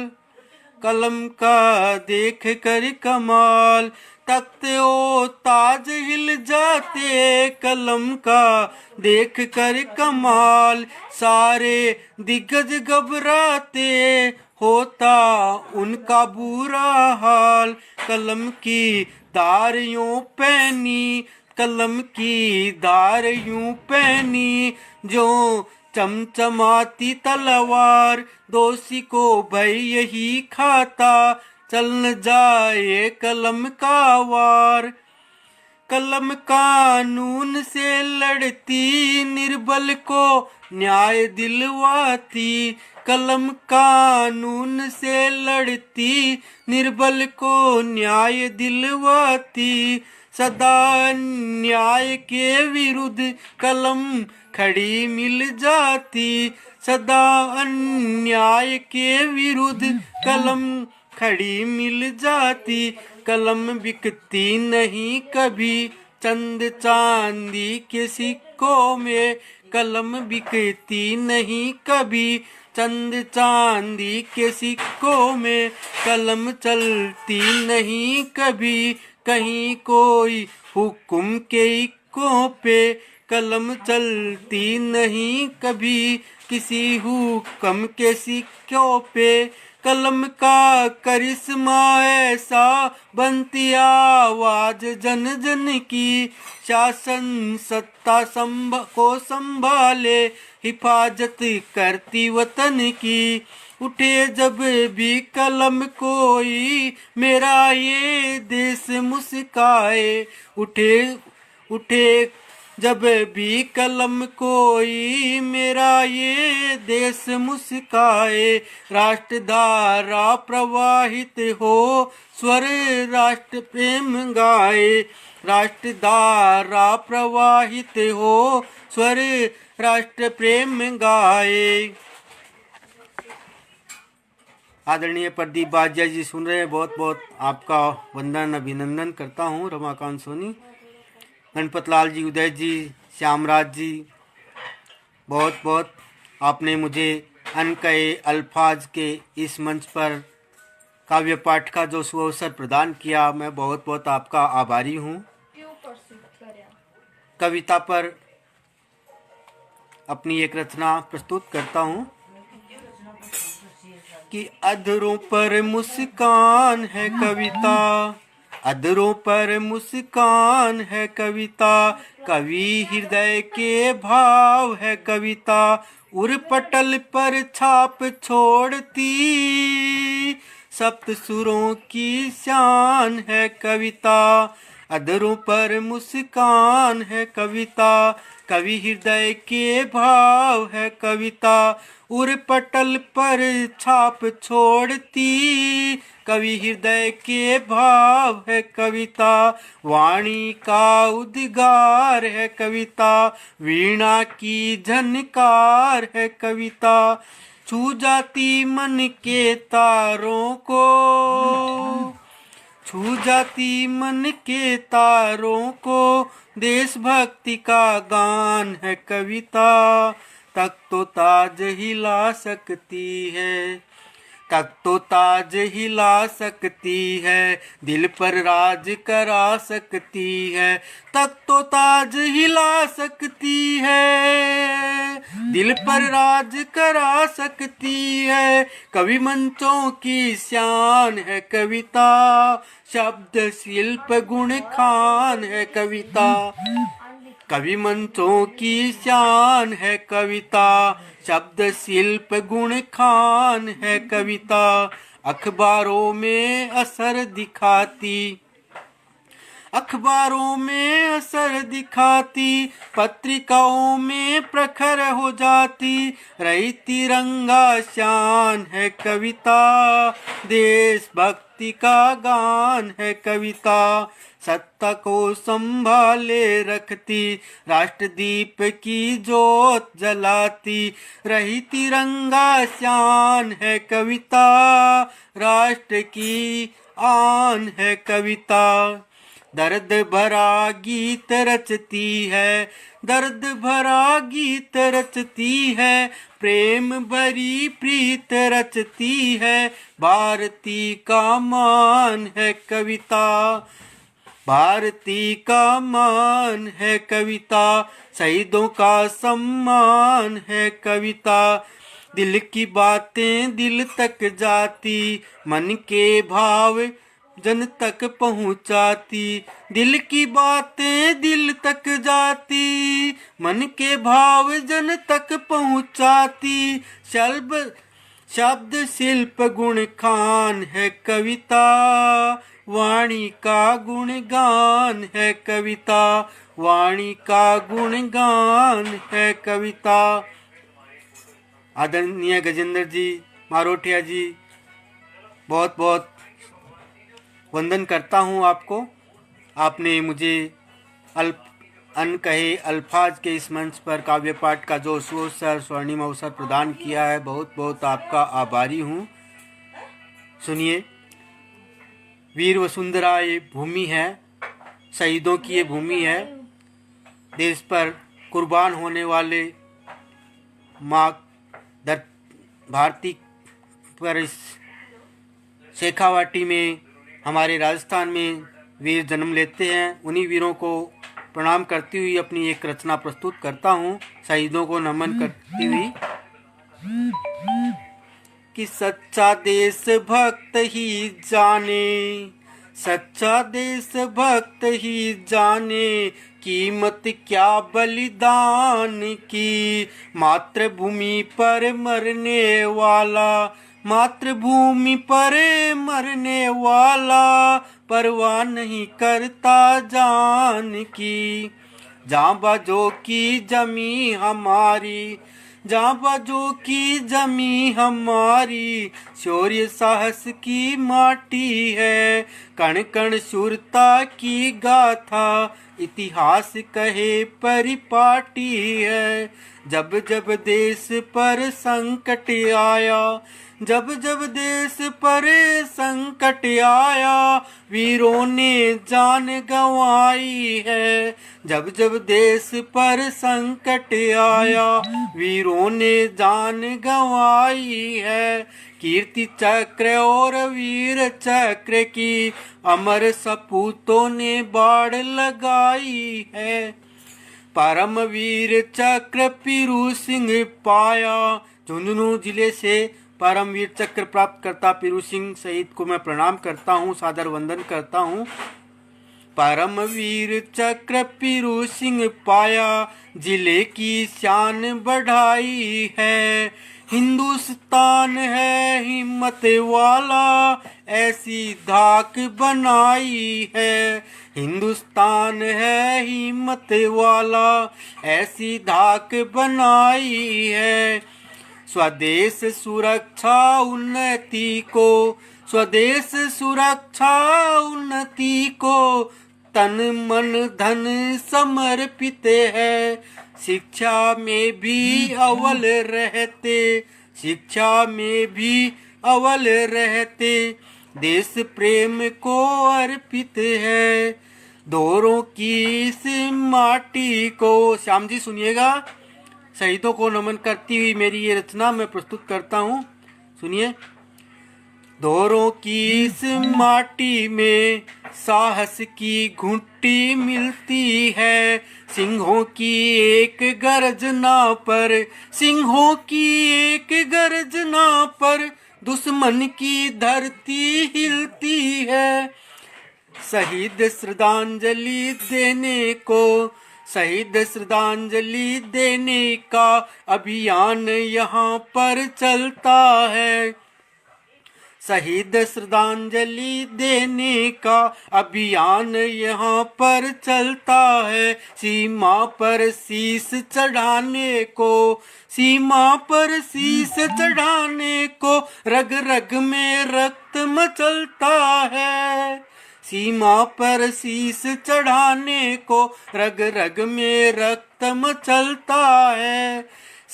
कलम का देख कर कमाल तख्त ओ ताज हिल जाते कलम का देख कर कमाल सारे दिग्गज घबराते होता उनका बुरा हाल कलम की धार यूं पहनी कलम की धार यूं पहनी जो चमचमाती तलवार दोषी को भय यही खाता चल न जाए कलम का वार कलम कानून से लड़ती निर्बल को न्याय दिलवाती कलम कानून से लड़ती निर्बल को न्याय दिलवाती सदा न्याय के विरुद्ध कलम खड़ी मिल जाती सदा अन्याय के विरुद्ध कलम खड़ी मिल जाती कलम बिकती नहीं कभी चंद चांदी के सिक्कों में कलम बिकती नहीं कभी चंद चांदी के सिक्कों में कलम चलती नहीं कभी कहीं कोई हुक्म के इक्कों पे कलम चलती नहीं कभी किसी हुक्म के सिक्कों पे कलम का करिश्मा ऐसा बनती आवाज जन जन की शासन सत्ता को संभाले हिफाजत करती वतन की उठे जब भी कलम कोई मेरा ये देश मुस्काए उठे जब भी कलम कोई मेरा ये देश मुस्काए राष्ट्रधारा प्रवाहित हो स्वर राष्ट्र प्रेम गाए राष्ट्रधारा प्रवाहित हो स्वर राष्ट्र प्रेम गाए। आदरणीय प्रदीप बाजिया जी सुन रहे हैं, बहुत बहुत आपका वंदन अभिनंदन करता हूँ। रमाकांत सोनी, गणपत लाल जी, उदय जी, श्यामराज जी, बहुत बहुत आपने मुझे अनकहे अल्फाज के इस मंच पर काव्य पाठ का जो सुअवसर प्रदान किया, मैं बहुत बहुत आपका आभारी हूँ। कविता पर अपनी एक रचना प्रस्तुत करता हूँ कि अधरों पर मुस्कान है कविता, अधरों पर मुस्कान है कविता, कवि हृदय के भाव है कविता, उर्पटल पर छाप छोड़ती सप्त सुरों की शान है कविता। अधरों पर मुस्कान है कविता, कवि हृदय के भाव है कविता, उर्पटल पर छाप छोड़ती कवि हृदय के भाव है कविता, वाणी का उद्गार है कविता, वीणा की झनकार है कविता, छू जाती मन के तारों को, छू जाती मन के तारों को, देशभक्ति का गान है कविता, तक तो ताज हिला सकती है, तक तो ताज हिला सकती है, दिल पर राज करा सकती है, तक तो ताज हिला सकती है, दिल पर राज करा सकती है, कवि मंचों की शान है कविता, शब्द शिल्प गुण खान है कविता, कवि मंचों की शान है कविता, शब्द शिल्प गुण खान है कविता, अखबारों में असर दिखाती, अखबारों में असर दिखाती, पत्रिकाओं में प्रखर हो जाती, रही तिरंगा शान है कविता, देशभक्ति का गान है कविता, सत्ता को संभाले रखती, राष्ट्रदीप की जोत जलाती, रही तिरंगा शान है कविता, राष्ट्र की आन है कविता, दर्द भरा गीत रचती है, दर्द भरा गीत रचती है, प्रेम भरी प्रीत रचती है, भारती का मान है कविता, भारती का मान है कविता, शहीदों का सम्मान है कविता, दिल की बातें दिल तक जाती, मन के भाव जन तक पहुँचाती, दिल की बातें दिल तक जाती, मन के भाव जन तक पहुँचाती, शब्द शिल्प गुण खान है कविता, वाणी का गुणगान है कविता, वाणी का गुणगान है कविता। आदरणीय गजेंद्र जी मारोठिया जी, बहुत बहुत वंदन करता हूँ आपको। आपने मुझे अनकहे अल्फाज के इस मंच पर काव्य पाठ का जो सुअवसर स्वर्णिम अवसर प्रदान किया है, बहुत बहुत आपका आभारी हूँ। सुनिए, वीर वसुंधरा ये भूमि है, शहीदों की ये भूमि है, देश पर कुर्बान होने वाले माँ भारती पर इस शेखावाटी में हमारे राजस्थान में वीर जन्म लेते हैं। उन्हीं वीरों को प्रणाम करती हुई अपनी एक रचना प्रस्तुत करता हूँ, शहीदों को नमन करती हुई कि सच्चा देश भक्त ही जाने, सच्चा देश भक्त ही जाने, कीमत क्या बलिदान की, मातृभूमि पर मरने वाला, मातृभूमि पर मरने वाला, परवाह नहीं करता जान की, जांबाजों की जमी हमारी, जांबाजों की जमी हमारी, शौर्य साहस की माटी है, कण कण शूरता की गाथा, इतिहास कहे परिपाटी है। जब जब देश पर संकट आया, जब जब देश पर संकट आया वीरों ने जान गंवाई है। जब जब देश पर संकट आया वीरों ने जान गंवाई है। कीर्ति चक्र और वीर चक्र की अमर सपूतों ने बाढ़ लगाई है। परमवीर चक्र पीरू सिंह पाया। झुंझुनू जिले से परमवीर चक्र प्राप्त करता पीरू सिंह शहीद को मैं प्रणाम करता हूँ, सादर वंदन करता हूँ। परमवीर चक्र पीरू सिंह पाया, जिले की शान बढ़ाई है। हिंदुस्तान है हिम्मत वाला, ऐसी धाक बनाई है। हिंदुस्तान है हिम्मत वाला, ऐसी धाक बनाई है। स्वदेश सुरक्षा उन्नति को, स्वदेश सुरक्षा उन्नति को तन मन धन समर्पित है। शिक्षा में भी अव्वल रहते, शिक्षा में भी अव्वल रहते, देश प्रेम को अर्पित है। दोरों की इस माटी को, श्याम जी सुनिएगा, शहीदों को नमन करती हुई मेरी ये रचना मैं प्रस्तुत करता हूँ, सुनिए। दोरों की इस माटी में साहस की घुट्टी मिलती है। सिंहों की एक गर्जना पर, सिंहों की एक गर्जना पर दुश्मन की धरती हिलती है। शहीद श्रद्धांजलि देने को, शहीद श्रद्धांजलि देने का अभियान यहाँ पर चलता है। शहीद श्रद्धांजलि देने का अभियान यहाँ पर चलता है। सीमा पर शीश चढ़ाने को, सीमा पर शीश चढ़ाने को रग रग में रक्त मचलता है। सीमा पर शीश चढ़ाने को रग रग में रक्त मचलता है।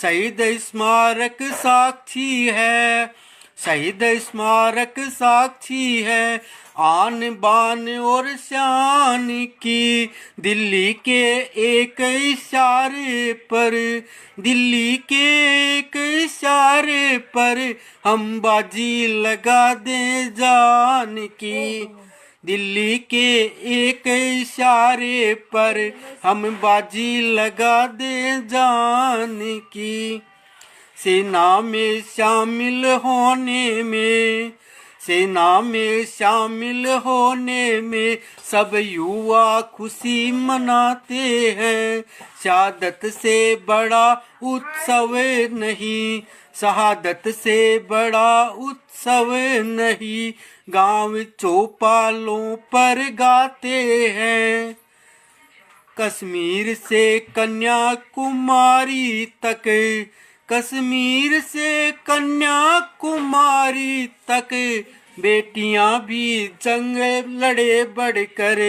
शहीद स्मारक साक्षी है, शहीद स्मारक साक्षी है आन बान और शान की। दिल्ली के एक इशारे पर, दिल्ली के एक इशारे पर हम बाजी लगा दें जान की। दिल्ली के एक इशारे पर हम बाजी लगा दें जान की। सेना में शामिल होने में, सेना में शामिल होने में सब युवा खुशी मनाते हैं। शहादत से बड़ा उत्सव नहीं, शहादत से बड़ा उत्सव नहीं, गांव चौपालों पर गाते हैं। कश्मीर से कन्याकुमारी तक, कश्मीर से कन्याकुमारी तक बेटियां भी जंग लड़े बढ़कर।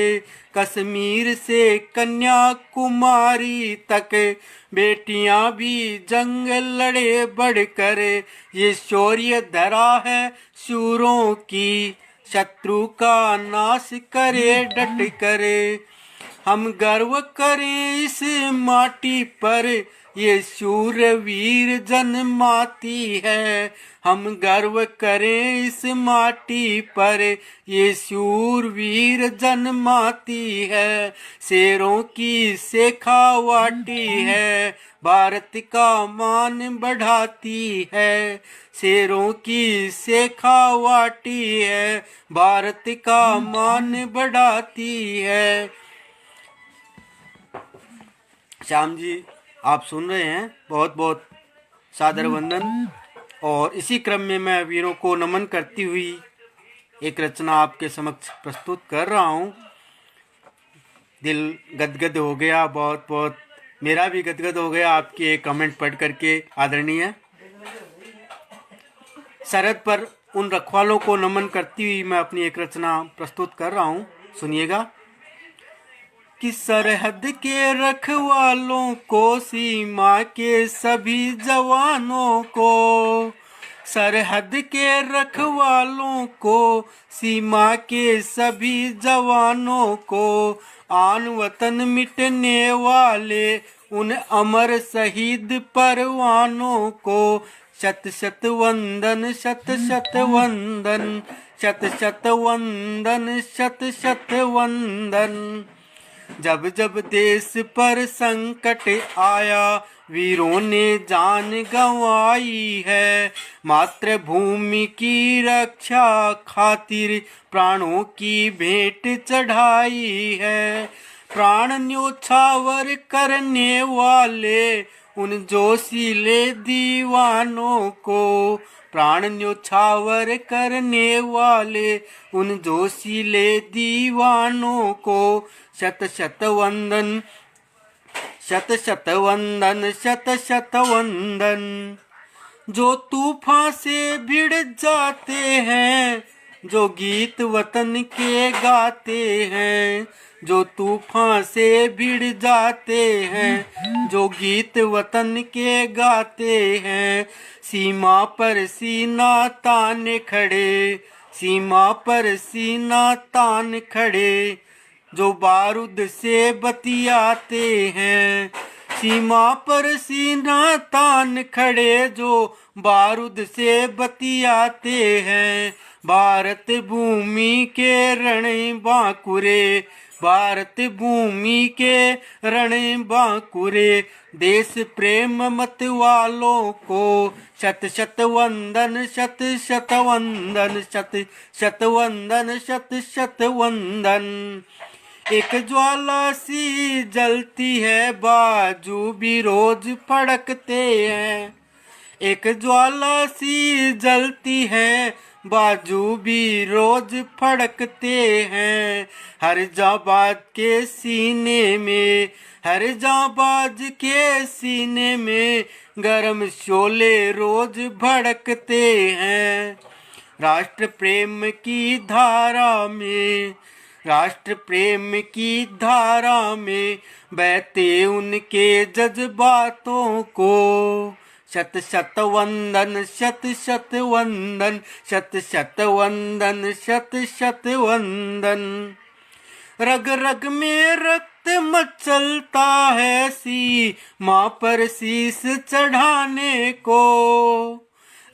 कश्मीर से कन्याकुमारी तक बेटियां भी जंग लड़े बढ़कर। ये शौर्य धरा है शूरों की, शत्रु का नाश करे डट करे। हम गर्व करें इस माटी पर, ये शूरवीर जन्माती है। हम गर्व करें इस माटी पर, ये शूरवीर जन्माती है। शेरों की शेखावाटी है, भारत का मान बढ़ाती है। शेरों की शेखावाटी है, भारत का मान बढ़ाती है। श्याम जी आप सुन रहे हैं, बहुत बहुत सादर वंदन। और इसी क्रम में मैं वीरों को नमन करती हुई एक रचना आपके समक्ष प्रस्तुत कर रहा हूँ। दिल गदगद हो गया, बहुत बहुत मेरा भी गदगद हो गया आपके एक कमेंट पढ़ करके। आदरणीय सरहद पर उन रखवालों को नमन करती हुई मैं अपनी एक रचना प्रस्तुत कर रहा हूँ, सुनिएगा। कि सरहद के रखवालों को, सीमा के सभी जवानों को, सरहद के रखवालों को, सीमा के सभी जवानों को, आन वतन मिटने वाले उन अमर शहीद परवानों को, शत शत वंदन, शत शत वंदन, शत शत वंदन, शत शत वंदन। जब जब देश पर संकट आया, वीरों ने जान गंवाई है। मातृभूमि की रक्षा खातिर प्राणों की भेंट चढ़ाई है। प्राण न्योछावर करने वाले उन जोशीले दीवानों को, प्राण न्योछावर करने वाले उन जोशीले दीवानों को, शत शत वंदन, शत शत वंदन, शत शत वंदन। जो तूफान से भिड़ जाते हैं, जो गीत वतन के गाते हैं, जो तूफान से भिड़ जाते हैं, जो गीत वतन के गाते हैं। सीमा पर सीना तान खड़े, सीमा पर सीना तान खड़े, जो बारूद से बतियाते हैं। सीमा पर सीना तान खड़े, जो बारूद से बतियाते हैं। भारत भूमि के रण बांकुरे, भारत भूमि के रण बांकुरे, देश प्रेम मत वालों को, शत शत वंदन, शत शत वंदन, शत शत वंदन, शत शत वंदन। एक ज्वाला सी जलती है, बाजू भी रोज फड़कते हैं। एक ज्वाला सी जलती है, बाजू भी रोज फड़कते हैं। हर जाबाज के सीने में, हर जाबाज के सीने में गरम शोले रोज भड़कते हैं। राष्ट्र प्रेम की धारा में, राष्ट्र प्रेम की धारा में बहते उनके जज्बातों को, शत शत वंदन, शत शत वंदन, शत शत वंदन, शत शत वंदन। रग रग में रक्त मचलता है, सीमा पर शीश चढ़ाने को।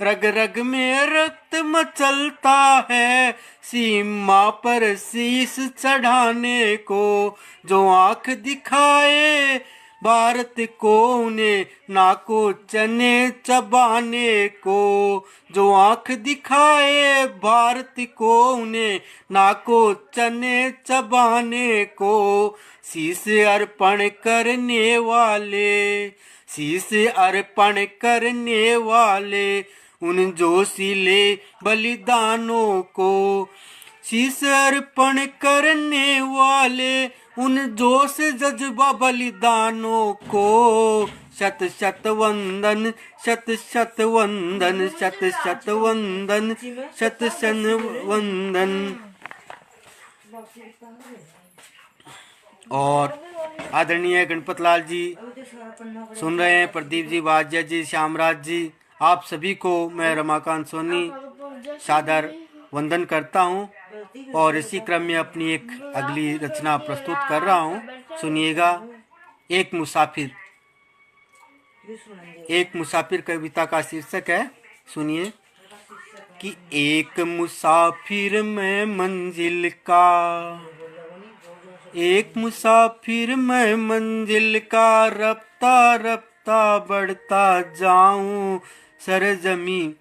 रग रग में रक्त मचलता है, सीमा पर शीश चढ़ाने को। जो आंख दिखाए भारत को, उन्हें नाको चने चबाने को। जो आंख दिखाए भारत को, उन्हें नाको चने चबाने को। शीश अर्पण करने वाले, शीश अर्पण करने वाले उन जोशीले बलिदानों को, शीश अर्पण करने वाले उन जोश जज्बा बलिदानों को। शत शत वंदन, शत शत वंदन, शत शत वंदन, शत शन वंदन। और आदरणीय गणपत लाल जी सुन रहे हैं, प्रदीप जी, वाज्या जी, श्यामराज जी, आप सभी को मैं रमाकांत सोनी सादर वंदन करता हूं। और इसी क्रम में अपनी एक अगली रचना प्रस्तुत कर रहा हूं, सुनिएगा। एक मुसाफिर, एक मुसाफिर कविता का शीर्षक है, सुनिए। कि एक मुसाफिर मैं मंजिल का, एक मुसाफिर मैं मंजिल का, रफ्ता रफ्ता बढ़ता जाऊं सरजमी।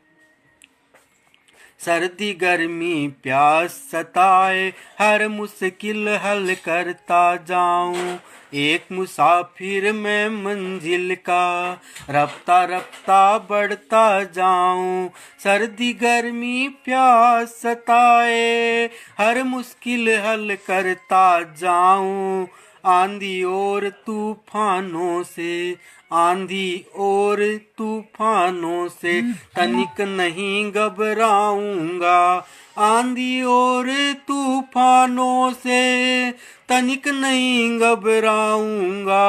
सर्दी गर्मी प्यास सताए, हर मुश्किल हल करता जाऊं। एक मुसाफिर मैं मंजिल का, रफ्ता रफ्ता बढ़ता जाऊं। सर्दी गर्मी प्यास सताए, हर मुश्किल हल करता जाऊं। आंधी और तूफानों से, आंधी और तूफानों से तनिक नहीं घबराऊंगा। आंधी और तूफानों से तनिक नहीं घबराऊंगा।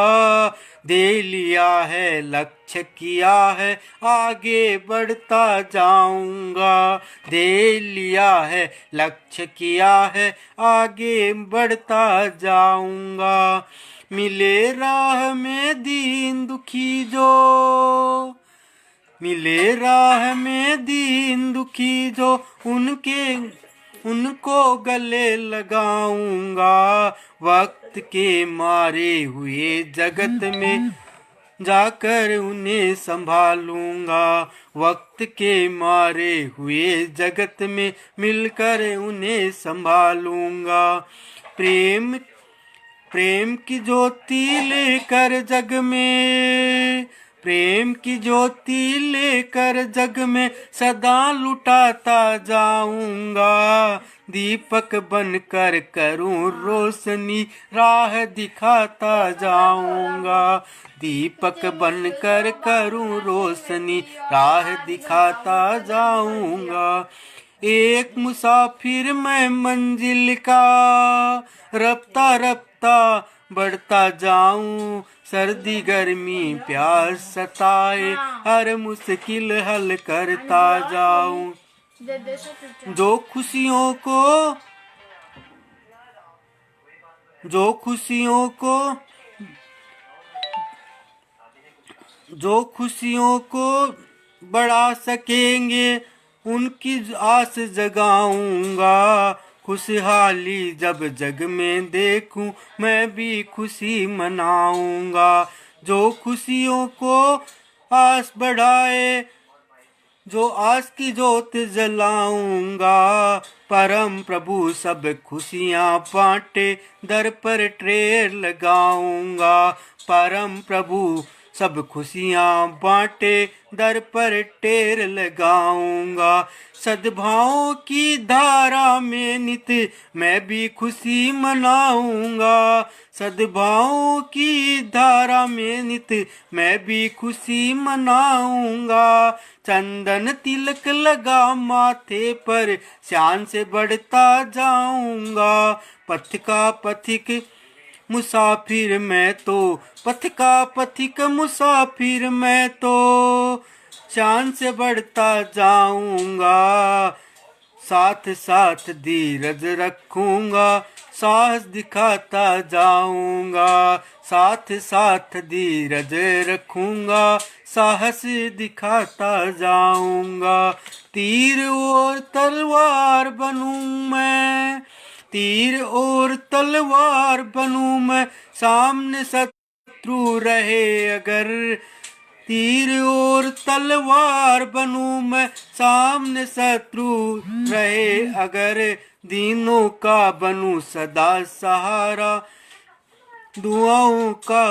दे लिया है लक्ष्य किया है आगे बढ़ता जाऊंगा। दे लिया है लक्ष्य किया है आगे बढ़ता जाऊंगा। मिले राह में दीन दुखी जो, मिले राह में दीन दुखी जो, उनको गले लगाऊंगा। वक्त के मारे हुए जगत में जाकर उन्हें संभालूंगा। वक्त के मारे हुए जगत में मिलकर उन्हें संभालूंगा। प्रेम प्रेम की ज्योति लेकर जग में, प्रेम की ज्योति लेकर जग में सदा लुटाता जाऊंगा। दीपक बनकर करूं रोशनी राह दिखाता जाऊंगा। दीपक बनकर करूं रोशनी राह दिखाता जाऊंगा। एक मुसाफिर मैं मंजिल का, रफ्ता रफ्ता बढ़ता जाऊं। सर्दी गर्मी प्यास सताए हर मुश्किल हल करता जाऊं। जो खुशियों को, जो खुशियों को, जो खुशियों को बढ़ा सकेंगे उनकी आस जगाऊंगा। खुशहाली जब जग में देखूं मैं भी खुशी मनाऊंगा। जो खुशियों को आस बढ़ाए, जो आस की ज्योत जलाऊंगा। परम प्रभु सब खुशियां बांटे दर पर ट्रेर लगाऊंगा। परम प्रभु सब खुशियां बांटे दर पर टेर लगाऊंगा। सद्भाव की धारा में नित मैं भी खुशी मनाऊंगा। सद्भाव की धारा में नित मैं भी खुशी मनाऊंगा। चंदन तिलक लगा माथे पर शान से बढ़ता जाऊंगा। पथ का पथिक मुसाफिर मैं तो, पथ का पथिक मुसाफिर मैं तो शान से बढ़ता जाऊंगा। साथ साथ धीरज रखूंगा, साहस दिखाता जाऊंगा। साथ साथ धीरज रखूंगा, साहस दिखाता जाऊंगा। तीर और तलवार बनूं मैं, तीर और तलवार बनूं मैं, सामने शत्रु रहे अगर। तीर और तलवार बनूं मैं, सामने शत्रु रहे अगर। दीनों का बनूं सदा सहारा, दुआओं का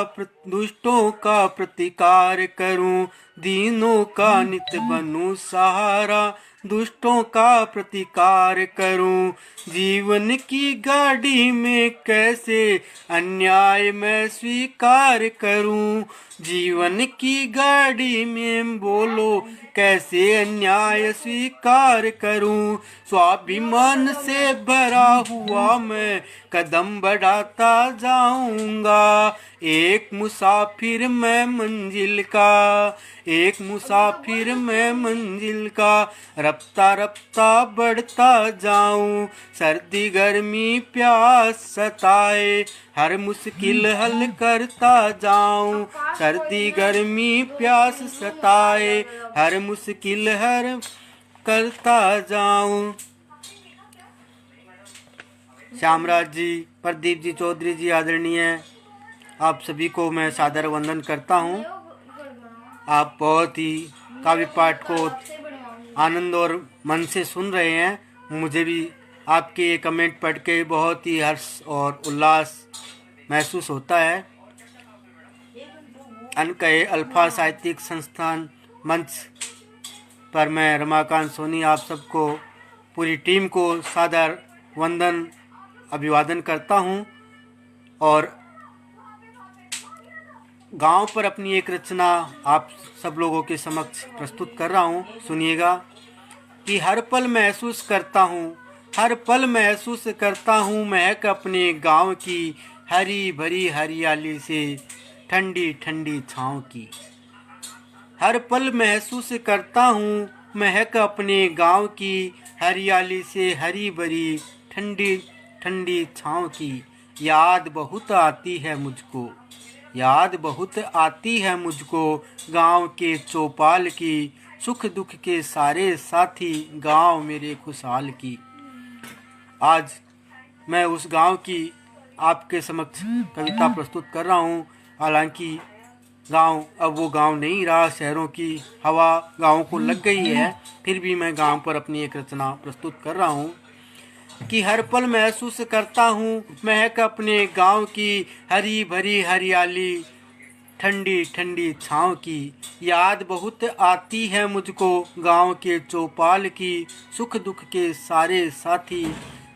दुष्टों का प्रतिकार करूं। दीनों का नित बनूं सहारा, दुष्टों का प्रतिकार करूं। जीवन की गाड़ी में कैसे अन्याय मैं स्वीकार करूं। जीवन की गाड़ी में बोलो कैसे अन्याय स्वीकार करूं। स्वाभिमान से भरा हुआ मैं कदम बढ़ाता जाऊंगा। एक मुसाफिर मैं मंजिल का, एक मुसाफिर मैं मंजिल का, रफ्ता रफ्ता बढ़ता जाऊं। सर्दी गर्मी प्यास सताए हर मुश्किल हल करता जाऊं। सर्दी गर्मी प्यास सताए हर मुश्किल हर करता जाऊं। श्यामराज जी, प्रदीप जी चौधरी जी आदरणीय, आप सभी को मैं सादर वंदन करता हूं। आप बहुत ही काव्य पाठ को आनंद और मन से सुन रहे हैं। मुझे भी आपके ये कमेंट पढ़ के बहुत ही हर्ष और उल्लास महसूस होता है। अनकहे अल्फा साहित्यिक संस्थान मंच पर मैं रमाकांत सोनी आप सबको, पूरी टीम को सादर वंदन अभिवादन करता हूं। और गांव पर अपनी एक रचना आप सब लोगों के समक्ष प्रस्तुत कर रहा हूं। सुनिएगा कि हर पल महसूस करता हूं, हर पल महसूस करता हूं महक अपने गांव की हरी भरी हरियाली से। ठंडी ठंडी छाँव की। हर पल महसूस करता हूँ महक अपने गांव की, हरियाली से हरी भरी ठंडी ठंडी छाँव की। याद बहुत आती है मुझको, याद बहुत आती है मुझको गांव के चौपाल की, सुख दुख के सारे साथी गांव मेरे खुशहाल की। आज मैं उस गांव की आपके समक्ष कविता प्रस्तुत कर रहा हूँ। हालांकि गांव अब वो गांव नहीं रहा, शहरों की हवा गांव को लग गई है, फिर भी मैं गांव पर अपनी एक रचना प्रस्तुत कर रहा हूँ कि हर पल महसूस करता हूँ महक अपने गांव की, हरी भरी हरियाली ठंडी ठंडी छाँव की। याद बहुत आती है मुझको गांव के चौपाल की, सुख दुख के सारे साथी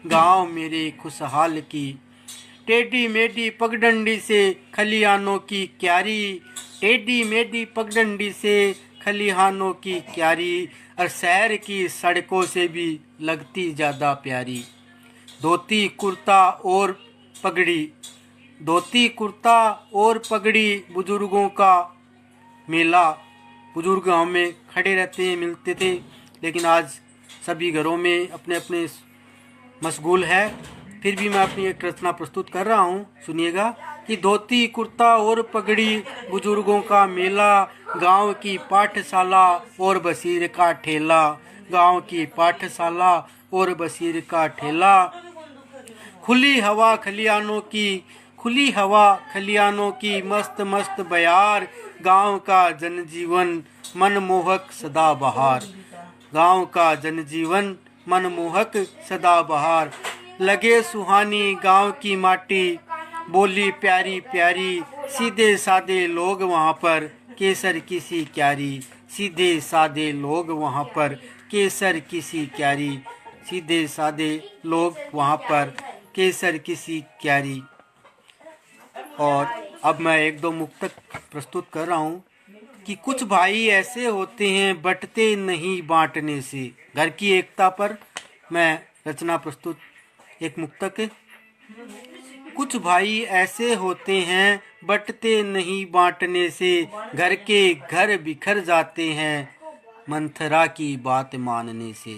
गांव मेरे खुशहाल की। टेढ़ी मेढ़ी पगडंडी से खलिहानों की क्यारी, टेढ़ी मेढ़ी पगडंडी से खलिहानों की क्यारी, और शहर की सड़कों से भी लगती ज़्यादा प्यारी। धोती कुर्ता और पगड़ी, धोती कुर्ता और पगड़ी बुजुर्गों का मेला। बुजुर्ग गाँव में खड़े रहते हैं, मिलते थे, लेकिन आज सभी घरों में अपने अपने मशगूल है। फिर भी मैं अपनी एक रचना प्रस्तुत कर रहा हूँ, सुनिएगा कि धोती कुर्ता और पगड़ी बुजुर्गों का मेला, गांव की पाठशाला और बशीर का ठेला, गांव की पाठशाला और बशीर का ठेला। खुली हवा खलियानों की, खुली हवा खलियानों की, मस्त मस्त बयार, गांव का जनजीवन मनमोहक सदाबहार, गांव का जनजीवन मनमोहक सदाबहार। लगे सुहानी गांव की माटी, बोली प्यारी प्यारी, सीधे सादे लोग वहाँ पर केसर किसी क्यारी, सीधे सादे लोग वहाँ पर केसर किसी क्यारी, सीधे सादे लोग वहाँ पर केसर किसी क्यारी। और अब मैं एक दो मुक्तक प्रस्तुत कर रहा हूँ कि कुछ भाई ऐसे होते हैं बंटते नहीं बांटने से। घर की एकता पर मैं रचना प्रस्तुत, एक मुक्तक। कुछ भाई ऐसे होते हैं बंटते नहीं बांटने से, घर के घर बिखर जाते हैं मंथरा की बात मानने से,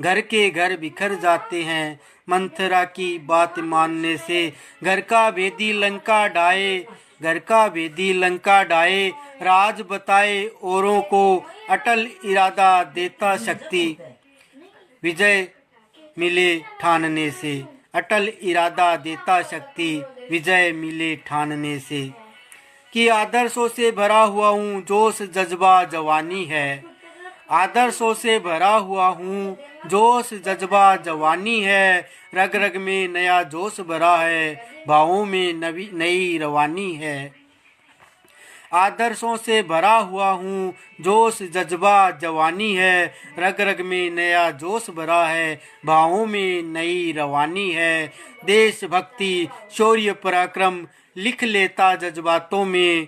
घर के घर बिखर जाते हैं मंथरा की बात मानने से। घर का भेदी लंका ढाए, घर का भेदी लंका ढाए, राज बताए औरों को, अटल इरादा देता शक्ति, विजय मिले ठानने से, अटल इरादा देता शक्ति, विजय मिले ठानने से। कि आदर्शों से भरा हुआ हूँ जोश जज्बा जवानी है, आदर्शों से भरा हुआ हूँ जोश जज्बा जवानी है, रग रग में नया जोश भरा है, भावों में नई रवानी है। आदर्शों से भरा हुआ हूँ जोश जज्बा जवानी है, रग रग में नया जोश भरा है, भावों में नई रवानी है। देशभक्ति शौर्य पराक्रम लिख लेता जज्बातों में,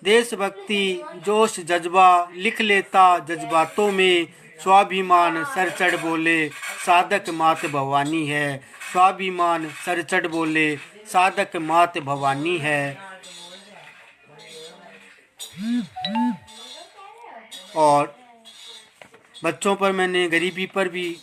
देशभक्ति जोश जज्बा लिख लेता जज्बातों में। स्वाभिमान सर चढ़ बोले साधक मात भवानी है, स्वाभिमान सर चढ़ बोले साधक मात भवानी है। और बच्चों पर मैंने गरीबी पर भी